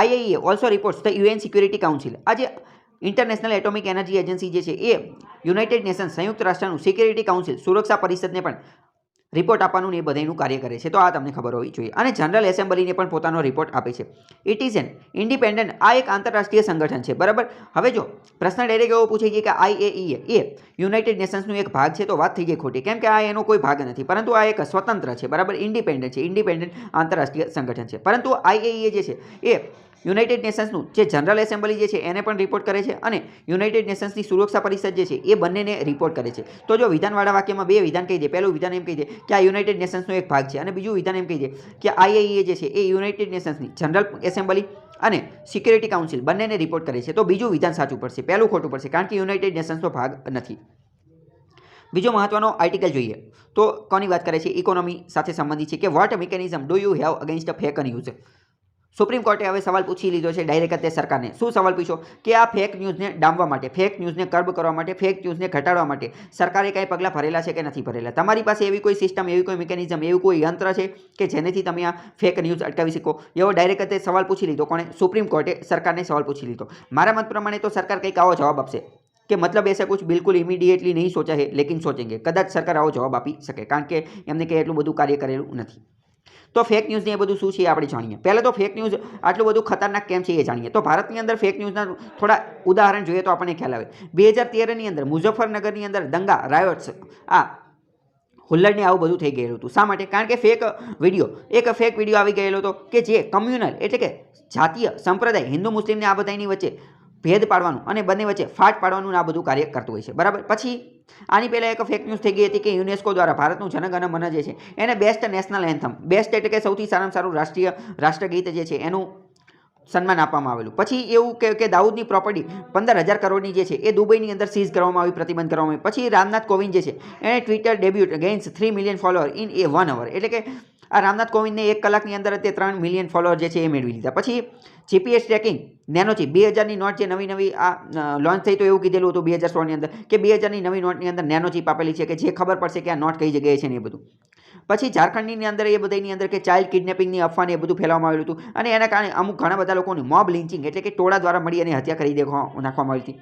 IAEA also reports the UN security council. આજે ઇન્ટરનેશનલ એટોમિક એનર્જી એજન્સી જે છે એ યુનાઇટેડ નેશન્સ, સંયુક્ત રાષ્ટ્રનું સિક્યુરિટી કાઉન્સિલ, સુરક્ષા પરિષદને પણ રિપોર્ટ આપવાનું એ બધાનું કાર્ય કરે છે. તો આ તમને ખબર હોવી જોઈએ. અને જનરલ એસેમ્બલીને પણ પોતાનો રિપોર્ટ આપે છે. ઇટ ઇઝ એન ઇન્ડિપેન્ડન્ટ, આ એક આંતરરાષ્ટ્રીય સંગઠન છે, બરાબર. હવે જો પ્રશ્ન ડાયરેક્ટ એવો પૂછે છે કે IAEA એ યુનાઇટેડ નેશન્સનું એક ભાગ છે, તો વાત થઈ જાય ખોટી, કેમ કે આ એનો કોઈ ભાગ નથી, પરંતુ આ એક સ્વતંત્ર છે, બરાબર. ઇન્ડિપેન્ડન્ટ છે, ઇન્ડિપેન્ડન્ટ આંતરરાષ્ટ્રીય સંગઠન છે. પરંતુ IAEA જે છે એ યુનાઇટેડ નેશન્સનું જે જનરલ એસેમ્બલી જે છે એને પણ રિપોર્ટ કરે છે અને યુનાઇટેડ નેશન્સની સુરક્ષા પરિષદ જે છે એ બંનેને રિપોર્ટ કરે છે. તો જો વિધાનવાળા વાક્યમાં બે વિધાન કહી દે, પહેલું વિધાન એમ કહી દે કે આ યુનાઇટેડ નેશન્સનો એક ભાગ છે અને બીજું વિધાન એમ કહી દે કે IAEA જે છે એ યુનાઇટેડ નેશન્સની જનરલ એસેમ્બલી અને સિક્યુરિટી કાઉન્સિલ બંનેને રિપોર્ટ કરે છે, તો બીજું વિધાન સાચું પડશે, પહેલું ખોટું પડશે, કારણ કે યુનાઇટેડ નેશન્સનો ભાગ નથી. બીજો મહત્વનો આર્ટિકલ જોઈએ તો કોની વાત કરે છે? ઇકોનોમી સાથે સંબંધિત છે કે what mechanism do you have against fake news. Supreme કોર્ટે હવે સવાલ પૂછી લીધો છે ડાયરેક્ટ તે સરકારને. શું સવાલ પૂછ્યો? કે આ ફેક ન્યૂઝને ડામવા માટે, ફેક ન્યૂઝને કર્બ કરવા માટે, ફેક ન્યૂઝને ઘટાડવા માટે સરકારે કાંઈ પગલાં ભરેલા છે કે નથી ભરેલા? તમારી પાસે એવી કોઈ સિસ્ટમ, એવી કોઈ મિકેનિઝમ, એવું કોઈ યંત્ર છે કે જેનેથી તમે આ ફેક ન્યૂઝ અટકાવી શકો? એવો ડાયરેક્ટ તે સવાલ પૂછી લીધો. કોણે? સુપ્રીમ કોર્ટે સરકારને સવાલ પૂછી લીધો. મારા મત પ્રમાણે તો સરકાર કંઈક આવો જવાબ આપશે કે મતલબ ऐसा कुछ बिल्कुल इमीडिएटली नहीं सोचा है लेकिन सोचेंगे. કદાચ સરકાર આવો જવાબ આપી શકે, કારણ કે એમને કંઈ એટલું બધું કાર્ય કરેલું નથી. તો ફેક ન્યૂઝને એ બધું શું છે એ આપણે જાણીએ. પહેલાં તો ફેક ન્યૂઝ આટલું બધું ખતરનાક કેમ છે એ જાણીએ. તો ભારતની અંદર ફેક ન્યૂઝના થોડા ઉદાહરણ જોઈએ તો આપણને ખ્યાલ આવે. 2013ની અંદર મુઝફ્ફરનગરની અંદર દંગા રાયોટ્સ આ હુલ્લડને આવું બધું થઈ ગયેલું હતું. શા માટે? કારણ કે એક ફેક વિડીયો આવી ગયેલો હતો કે જે કમ્યુનલ એટલે કે જાતીય સંપ્રદાય હિન્દુ મુસ્લિમને આ બધાની વચ્ચે ભેદ પાડવાનું અને બંને વચ્ચે ફાટ પાડવાનું આ બધું કાર્ય કરતું હોય છે. બરાબર. પછી આની પહેલાં એક ફેક ન્યૂઝ થઈ ગઈ હતી કે યુનેસ્કો દ્વારા ભારતનું જનગણ મન જે છે એને બેસ્ટ નેશનલ એન્થમ, બેસ્ટ એટલે કે સૌથી સારામાં સારું રાષ્ટ્રગીત જે છે એનું સન્માન આપવામાં આવેલું. પછી એવું કે દાઉદની પ્રોપર્ટી 15,000 કરોડની જે છે એ દુબઈની અંદર સીઝ કરવામાં આવી, પ્રતિબંધ કરવામાં આવી. પછી રામનાથ કોવિંદ જે છે એણે Twitter debut gains 3 million follower in A 1 hour, એટલે કે આ રામનાથ કોવિંદને 1 કલાકની અંદર તે 3 મિલિયન ફોલોઅર જે છે એ મેળવી લીધા. પછી જીપીએસ ટ્રેકિંગ નેનોચિપ 2000ની નોટ જે નવી આ લોન્ચ થઈ તો એવું કીધેલું હતું 2016ની અંદર કે 2000ની નવી નોટની અંદર નેનોચિપ આપેલી છે કે જે ખબર પડશે કે આ નોટ કઈ જગ્યાએ છે ને એ બધું. પછી ઝારખંડની અંદર એ બધાની અંદર કે ચાઇલ્ડ કિડનેપિંગની અફવાને એ બધું ફેલાવવામાં આવેલું હતું અને એના કારણે ઘણા બધા લોકોની મોબ લિન્ચિંગ એટલે કે ટોળા દ્વારા મળી અને હત્યા કરી નાખવામાં આવી હતી.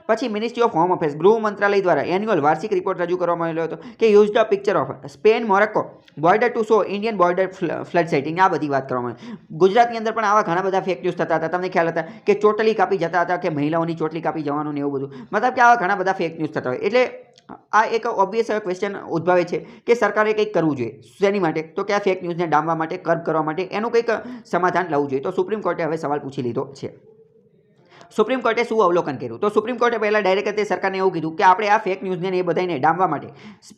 પછી મિનિસ્ટ્રી ઓફ હોમ અફેર્સ ગૃહ મંત્રાલય દ્વારા એન્યુઅલ વાર્ષિક રિપોર્ટ રજૂ કરવામાં આવેલો હતો કે use the picture of Spain Morocco border to show Indian border flood sighting, આ બધી વાત કરવામાં આવી. ગુજરાતની અંદર પણ આવા ઘણા બધા ફેક ન્યૂઝ થતા હતા. તમને ખ્યાલ હતા કે ચોટલી કાપી જતા હતા કે મહિલાઓની ચોટલી કાપી જવાનું ને એવું બધું, મતલબ કે આવા ઘણા બધા ફેક ન્યૂઝ થતા હોય. એટલે આ એક ઓબ્વિયસ ક્વેશ્ચન ઉદ્ભવે છે કે સરકારે કંઈક કરવું જોઈએ. શેની માટે? તો કે આ ફેક ન્યૂઝને ડામવા માટે, કર્બ કરવા માટે એનું કંઈક સમાધાન લાવવું જોઈએ. તો સુપ્રીમ કોર્ટે હવે સવાલ પૂછી લીધો છે. સુપ્રીમ કોર્ટે શું અવલોકન કર્યું? તો સુપ્રીમ કોર્ટે પહેલાં ડાયરેક્ટ સરકારને એવું કીધું કે આપણે આ ફેક ન્યૂઝને એ બધાને ડામવા માટે,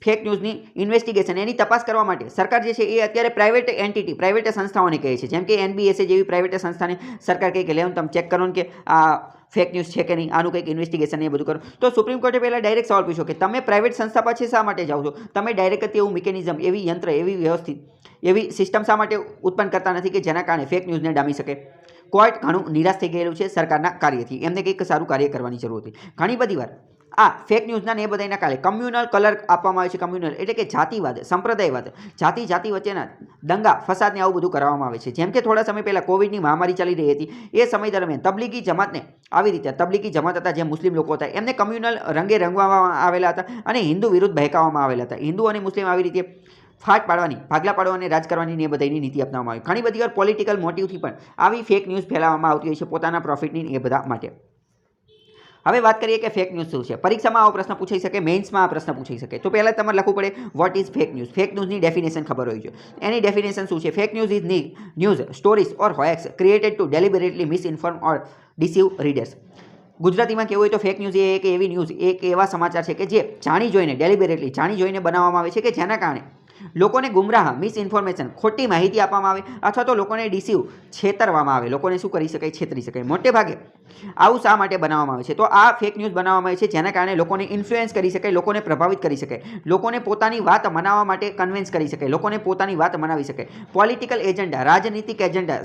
ફેક ન્યૂઝની ઇન્વેસ્ટિગેશન એની તપાસ કરવા માટે સરકાર જે છે એ અત્યારે પ્રાઇવેટ એન્ટિટી, પ્રાઇવેટ સંસ્થાઓને કહે છે. જેમ કે NBSA જેવી પ્રાઇવેટ સંસ્થાને સરકાર કહે કે લેવું તમે ચેક કરો ને કે આ ફેક ન્યૂઝ છે કે નહીં, આનું કંઈક ઇન્વેસ્ટિગેશન એ બધું કરો. તો સુપ્રીમ કોર્ટે પહેલાં ડાયરેક્ટ સવાલ પૂછ્યો કે તમે પ્રાઇવેટ સંસ્થા પાછળ શા માટે જાઓ છો? તમે ડાયરેક્ટ એવું મિકેનિઝમ, એવી યંત્ર, એવી વ્યવસ્થિત, એવી સિસ્ટમ શા માટે ઉત્પન્ન કરતા નથી કે જેના કારણે ફેક ન્યૂઝને ડામી શકે? કોર્ટ ઘણું નિરાશ થઈ ગયેલું છે સરકારના કાર્યથી. એમને કંઈક સારું કાર્ય કરવાની જરૂર હતી. ઘણી બધી વાર આ ફેક ન્યૂઝના ને એ બધાના કારણે કમ્યુનલ કલર આપવામાં આવે છે. કમ્યુનલ એટલે કે જાતિવાદ, સંપ્રદાયવાદ, જાતિ વચ્ચેના દંગા ફસાદને આવું બધું કરવામાં આવે છે. જેમ કે થોડા સમય પહેલાં કોવિડની મહામારી ચાલી રહી હતી એ સમય દરમિયાન તબલીગી જમાતને આવી રીતે, તબલીગી જમાત હતા જે મુસ્લિમ લોકો હતા એમને કમ્યુનલ રંગે રંગવામાં આવેલા હતા અને હિન્દુ વિરુદ્ધ બહેકાવવામાં આવેલા હતા. હિન્દુ અને મુસ્લિમ આવી રીતે ફાટ પાડવાની, ભાગલા પાડવાની, રાજ કરવાની એ બધાની નીતિ અપનાવવામાં આવી. ઘણી બધી વાર પોલિટિકલ મોટિવથી પણ આવી ફેક ન્યૂઝ ફેલાવવામાં આવતી હોય છે પોતાના પ્રોફિટની એ બધા માટે. હવે વાત કરીએ કે ફેક ન્યૂઝ શું છે. પરીક્ષામાં આવો પ્રશ્ન પૂછાઈ શકે, મેઇન્સમાં આ પ્રશ્ન પૂછાઈ શકે. તો પહેલાં તમારે લખવું પડે what is fake news. Fake ન્યૂઝની ડેફિનેશન ખબર હોવી જોઈએ. એની ડેફિનેશન શું છે? Fake news is news, stories or hoax created to deliberately misinform or deceive readers. ગુજરાતીમાં કહેવું હોય તો ફેક ન્યૂઝ એ એક એવી ન્યૂઝ, એક એવા સમાચાર છે કે જે જાણી જોઈને, ડેલિબરેટલી જાણી જોઈને બનાવવામાં આવે છે કે જેના કારણે લોકોને ગુમરાહ, મિસઇન્ફોર્મેશન, ખોટી માહિતી આપવામાં આવે અથવા તો લોકોને ડિસીવ, છેતરવામાં આવે. લોકોને શું કરી શકાય? છેતરી શકાય. મોટે ભાગે આવું શા માટે બનાવવામાં આવે છે? તો આ ફેક ન્યૂઝ બનાવવામાં આવે છે જેના કારણે લોકોને ઇન્ફ્લુએન્સ કરી શકાય, લોકોને પ્રભાવિત કરી શકાય, લોકોને પોતાની વાત મનાવવા માટે કન્વિન્સ કરી શકાય, લોકોને પોતાની વાત મનાવી શકાય. પોલિટિકલ એજન્ડા, રાજનીતિક એજન્ડા,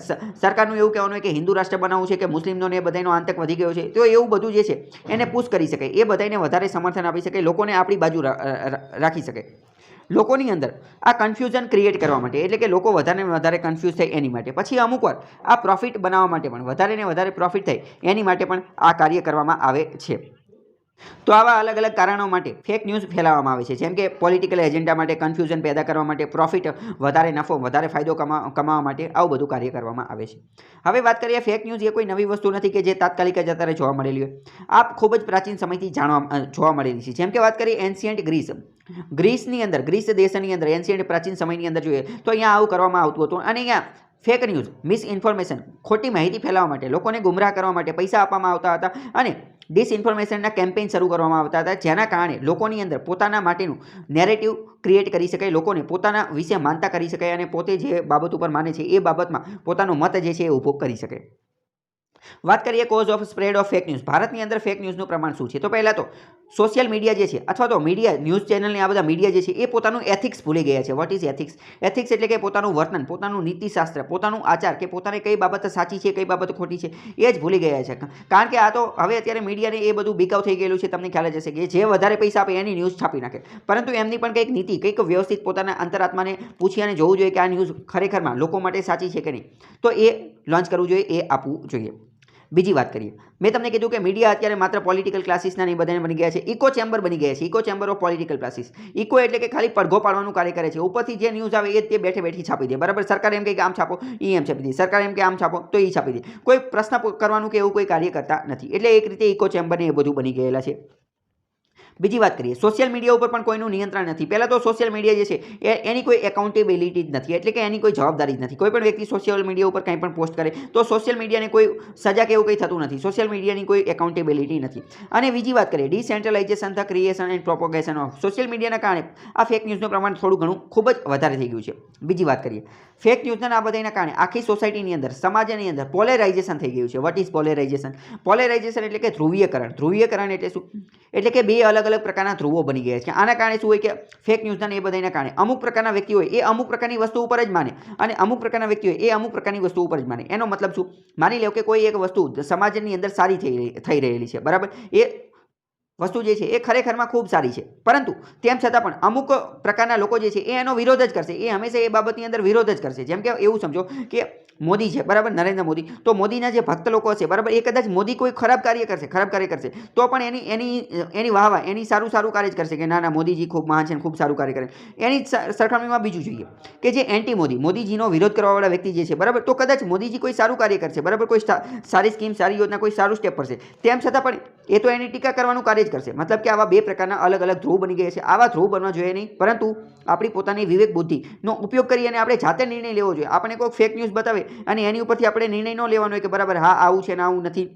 સરકારનું એવું કહેવાનું હોય કે હિન્દુ રાષ્ટ્ર બનાવવું છે કે મુસ્લિમનો ને એ બધાનો આતંક વધી ગયો છે, તો એવું બધું જે છે એને પુશ કરી શકાય, એ બધાને વધારે સમર્થન આપી શકાય, લોકોને આપણી બાજુ રાખી શકાય. લોકોની અંદર આ કન્ફ્યુઝન ક્રિએટ કરવા માટે, એટલે કે લોકો વધારે ને વધારે કન્ફ્યુઝ થાય એની માટે. પછી અમુક વાર આ પ્રોફિટ બનાવવા માટે પણ, વધારે ને વધારે પ્રોફિટ થાય એની માટે પણ આ કાર્ય કરવામાં આવે છે. તો આવા અલગ અલગ કારણો માટે ફેક ન્યૂઝ ફેલાવવામાં આવે છે. જેમ કે પોલિટિકલ એજન્ડા માટે, કન્ફ્યુઝન પેદા કરવા માટે, પ્રોફિટ, વધારે નફો, વધારે ફાયદો કમાવા માટે આવું બધું કાર્ય કરવામાં આવે છે. હવે વાત કરીએ, ફેક ન્યૂઝ એ કોઈ નવી વસ્તુ નથી કે જે તાત્કાલિક જ અત્યારે જોવા મળેલી હોય. આ ખૂબ જ પ્રાચીન સમયથી જોવા મળેલી છે. જેમ કે વાત કરીએ એન્શિયન્ટ ગ્રીસની અંદર, ગ્રીસ દેશની અંદર એન્શિયન્ટ પ્રાચીન સમયની અંદર જોઈએ તો અહીંયા આવું કરવામાં આવતું હતું. અને અહીંયા ફેક ન્યૂઝ, મિસઇન્ફોર્મેશન, ખોટી માહિતી ફેલાવવા માટે, લોકોને ગુમરાહ કરવા માટે પૈસા આપવામાં આવતા હતા અને ડિસઇન્ફોર્મેશનના કેમ્પેઇન શરૂ કરવામાં આવતા હતા, જેના કારણે લોકોની અંદર પોતાના માટેનું નેરેટિવ ક્રિએટ કરી શકાય, લોકોને પોતાના વિશે માનતા કરી શકાય અને પોતે જે બાબત ઉપર માને છે એ બાબતમાં પોતાનો મત જે છે એ ઊભો કરી શકે. વાત કરીએ cause of spread of fake news. ભારતની અંદર ફેક ન્યૂઝનું પ્રમાણ શું છે? તો પહેલાં તો સોશિયલ મીડિયા જે છે અથવા તો મીડિયા, ન્યૂઝ ચેનલને આ બધા મીડિયા જે છે એ પોતાનું એથિક્સ ભૂલી ગયા છે. What is ethics? એથિક્સ એટલે કે પોતાનું વર્તન, પોતાનું નીતિશાસ્ત્ર, પોતાનું આચાર, કે પોતાને કઈ બાબત સાચી છે, કઈ બાબત ખોટી છે એ જ ભૂલી ગયા છે. કારણ કે આ તો હવે અત્યારે મીડિયાને એ બધું બીકાવ થઈ ગયેલું છે. તમને ખ્યાલ જ હશે કે જે વધારે પૈસા આપે એની ન્યૂઝ છાપી નાખે, પરંતુ એમની પણ કંઈક નીતિ, કંઈક વ્યવસ્થિત પોતાના અંતરાત્માને પૂછી અને જોવું જોઈએ કે આ ન્યૂઝ ખરેખરમાં લોકો માટે સાચી છે કે નહીં. તો એ લોન્ચ કરવું જોઈએ, એ આપવું જોઈએ. બીજી વાત કરીએ, મેં તમને કીધું કે મીડિયા અત્યારે માત્ર પોલિટિકલ ક્લાસીસના નહીં બધાને બની ગયા છે, ઇકો ચેમ્બર બની ગયા છે, echo chamber of political classes. Echo એટલે કે ખાલી પડઘો પાડવાનું કાર્ય કરે છે, ઉપરથી જે ન્યૂઝ આવે એ તે બેઠે બેઠી છાપી દે. બરાબર, સરકાર એમ કહે કે આમ છાપો, એ એમ છાપી દે, સરકાર એમ કે આમ છાપો તો એ છાપી દે. કોઈ પ્રશ્ન કરવાનું કે એવું કોઈ કાર્ય કરતા નથી. એટલે એક રીતે ઇકો ચેમ્બર ને એ બધું બની ગયેલા છે. બીજી વાત કરીએ, સોશિયલ મીડિયા ઉપર પણ કોઈનું નિયંત્રણ નથી. પહેલાં તો સોશિયલ મીડિયા જે છે એની કોઈ એકાઉન્ટેબિલિટી જ નથી, એટલે કે એની કોઈ જવાબદારી જ નથી. કોઈ પણ વ્યક્તિ સોશિયલ મીડિયા ઉપર કંઈ પણ પોસ્ટ કરે તો સોશિયલ મીડિયાને કોઈ સજા કે એવું કંઈ થતું નથી. સોશિયલ મીડિયાની કોઈ એકાઉન્ટેબિલિટી નથી. અને બીજી વાત કરીએ, decentralisation the creation and propagation of. Social મીડિયાના કારણે આ ફેક ન્યૂઝનું પ્રમાણ થોડું ઘણું ખૂબ જ વધારે થઈ ગયું છે. બીજી વાત કરીએ, ફેક ન્યૂઝના આ બધાના કારણે આખી સોસાયટીની અંદર, સમાજની અંદર પોલેરાઇઝેશન થઈ ગયું છે. What is polarisation? પોલેરાઇઝેશન એટલે કે ધ્રુવીયકરણ. ધ્રુવીયકરણ એટલે શું? એટલે કે બે અલગ અલગ પ્રકારના ધ્રુવો બની ગયા છે. આના કારણે શું હોય કે ફેક ન્યૂઝના એ બધાના કારણે અમુક પ્રકારના વ્યક્તિ હોય એ અમુક પ્રકારની વસ્તુ ઉપર જ માને, અને અમુક પ્રકારના વ્યક્તિ હોય એ અમુક પ્રકારની વસ્તુ ઉપર જ માને. એનો મતલબ શું? માની લો કે કોઈ એક વસ્તુ સમાજની અંદર સારી થઈ રહેલી છે, બરાબર, એ વસ્તુ જે છે એ ખરેખરમાં ખૂબ સારી છે, પરંતુ તેમ છતાં પણ અમુક પ્રકારના લોકો જે છે એ એનો વિરોધ જ કરશે. એ હંમેશા એ બાબતની અંદર વિરોધ જ કરશે. જેમ કે એવું સમજો કે મોદી છે, બરાબર, નરેન્દ્ર મોદી, તો મોદીના જે ભક્ત લોકો હશે, બરાબર, એ કદાચ મોદી કોઈ ખરાબ કાર્ય કરશે તો પણ એની વાહ એની સારું કાર્ય જ કરશે કે ના મોદીજી ખૂબ મહાન છે, ખૂબ સારું કાર્ય કરે. એની સરખામણીમાં બીજું જોઈએ કે જે એન્ટી મોદીજીનો વિરોધ કરવાવાળા વ્યક્તિ જે છે, બરાબર, તો કદાચ મોદીજી કોઈ સારું કાર્ય કરશે, બરાબર, કોઈ સારી સ્કીમ, સારી યોજના, કોઈ સારું સ્ટેપ કરશે, તેમ છતાં પણ એ તો એની ટીકા કરવાનું કાર્ય જ કરશે. મતલબ કે આવા બે પ્રકારના અલગ અલગ ધ્રુવ બની ગયા છે. આવા ધ્રુવ બનવા જોઈએ નહીં, પરંતુ આપણી પોતાની વિવેક બુદ્ધિનો ઉપયોગ કરી અને આપણે જાતે નિર્ણય લેવો જોઈએ. આપણે કોઈ ફેક ન્યૂઝ બતાવે અને એની ઉપરથી આપણે નિર્ણય ન લેવાનો હોય કે બરાબર હા આવું છે ને આવું નથી.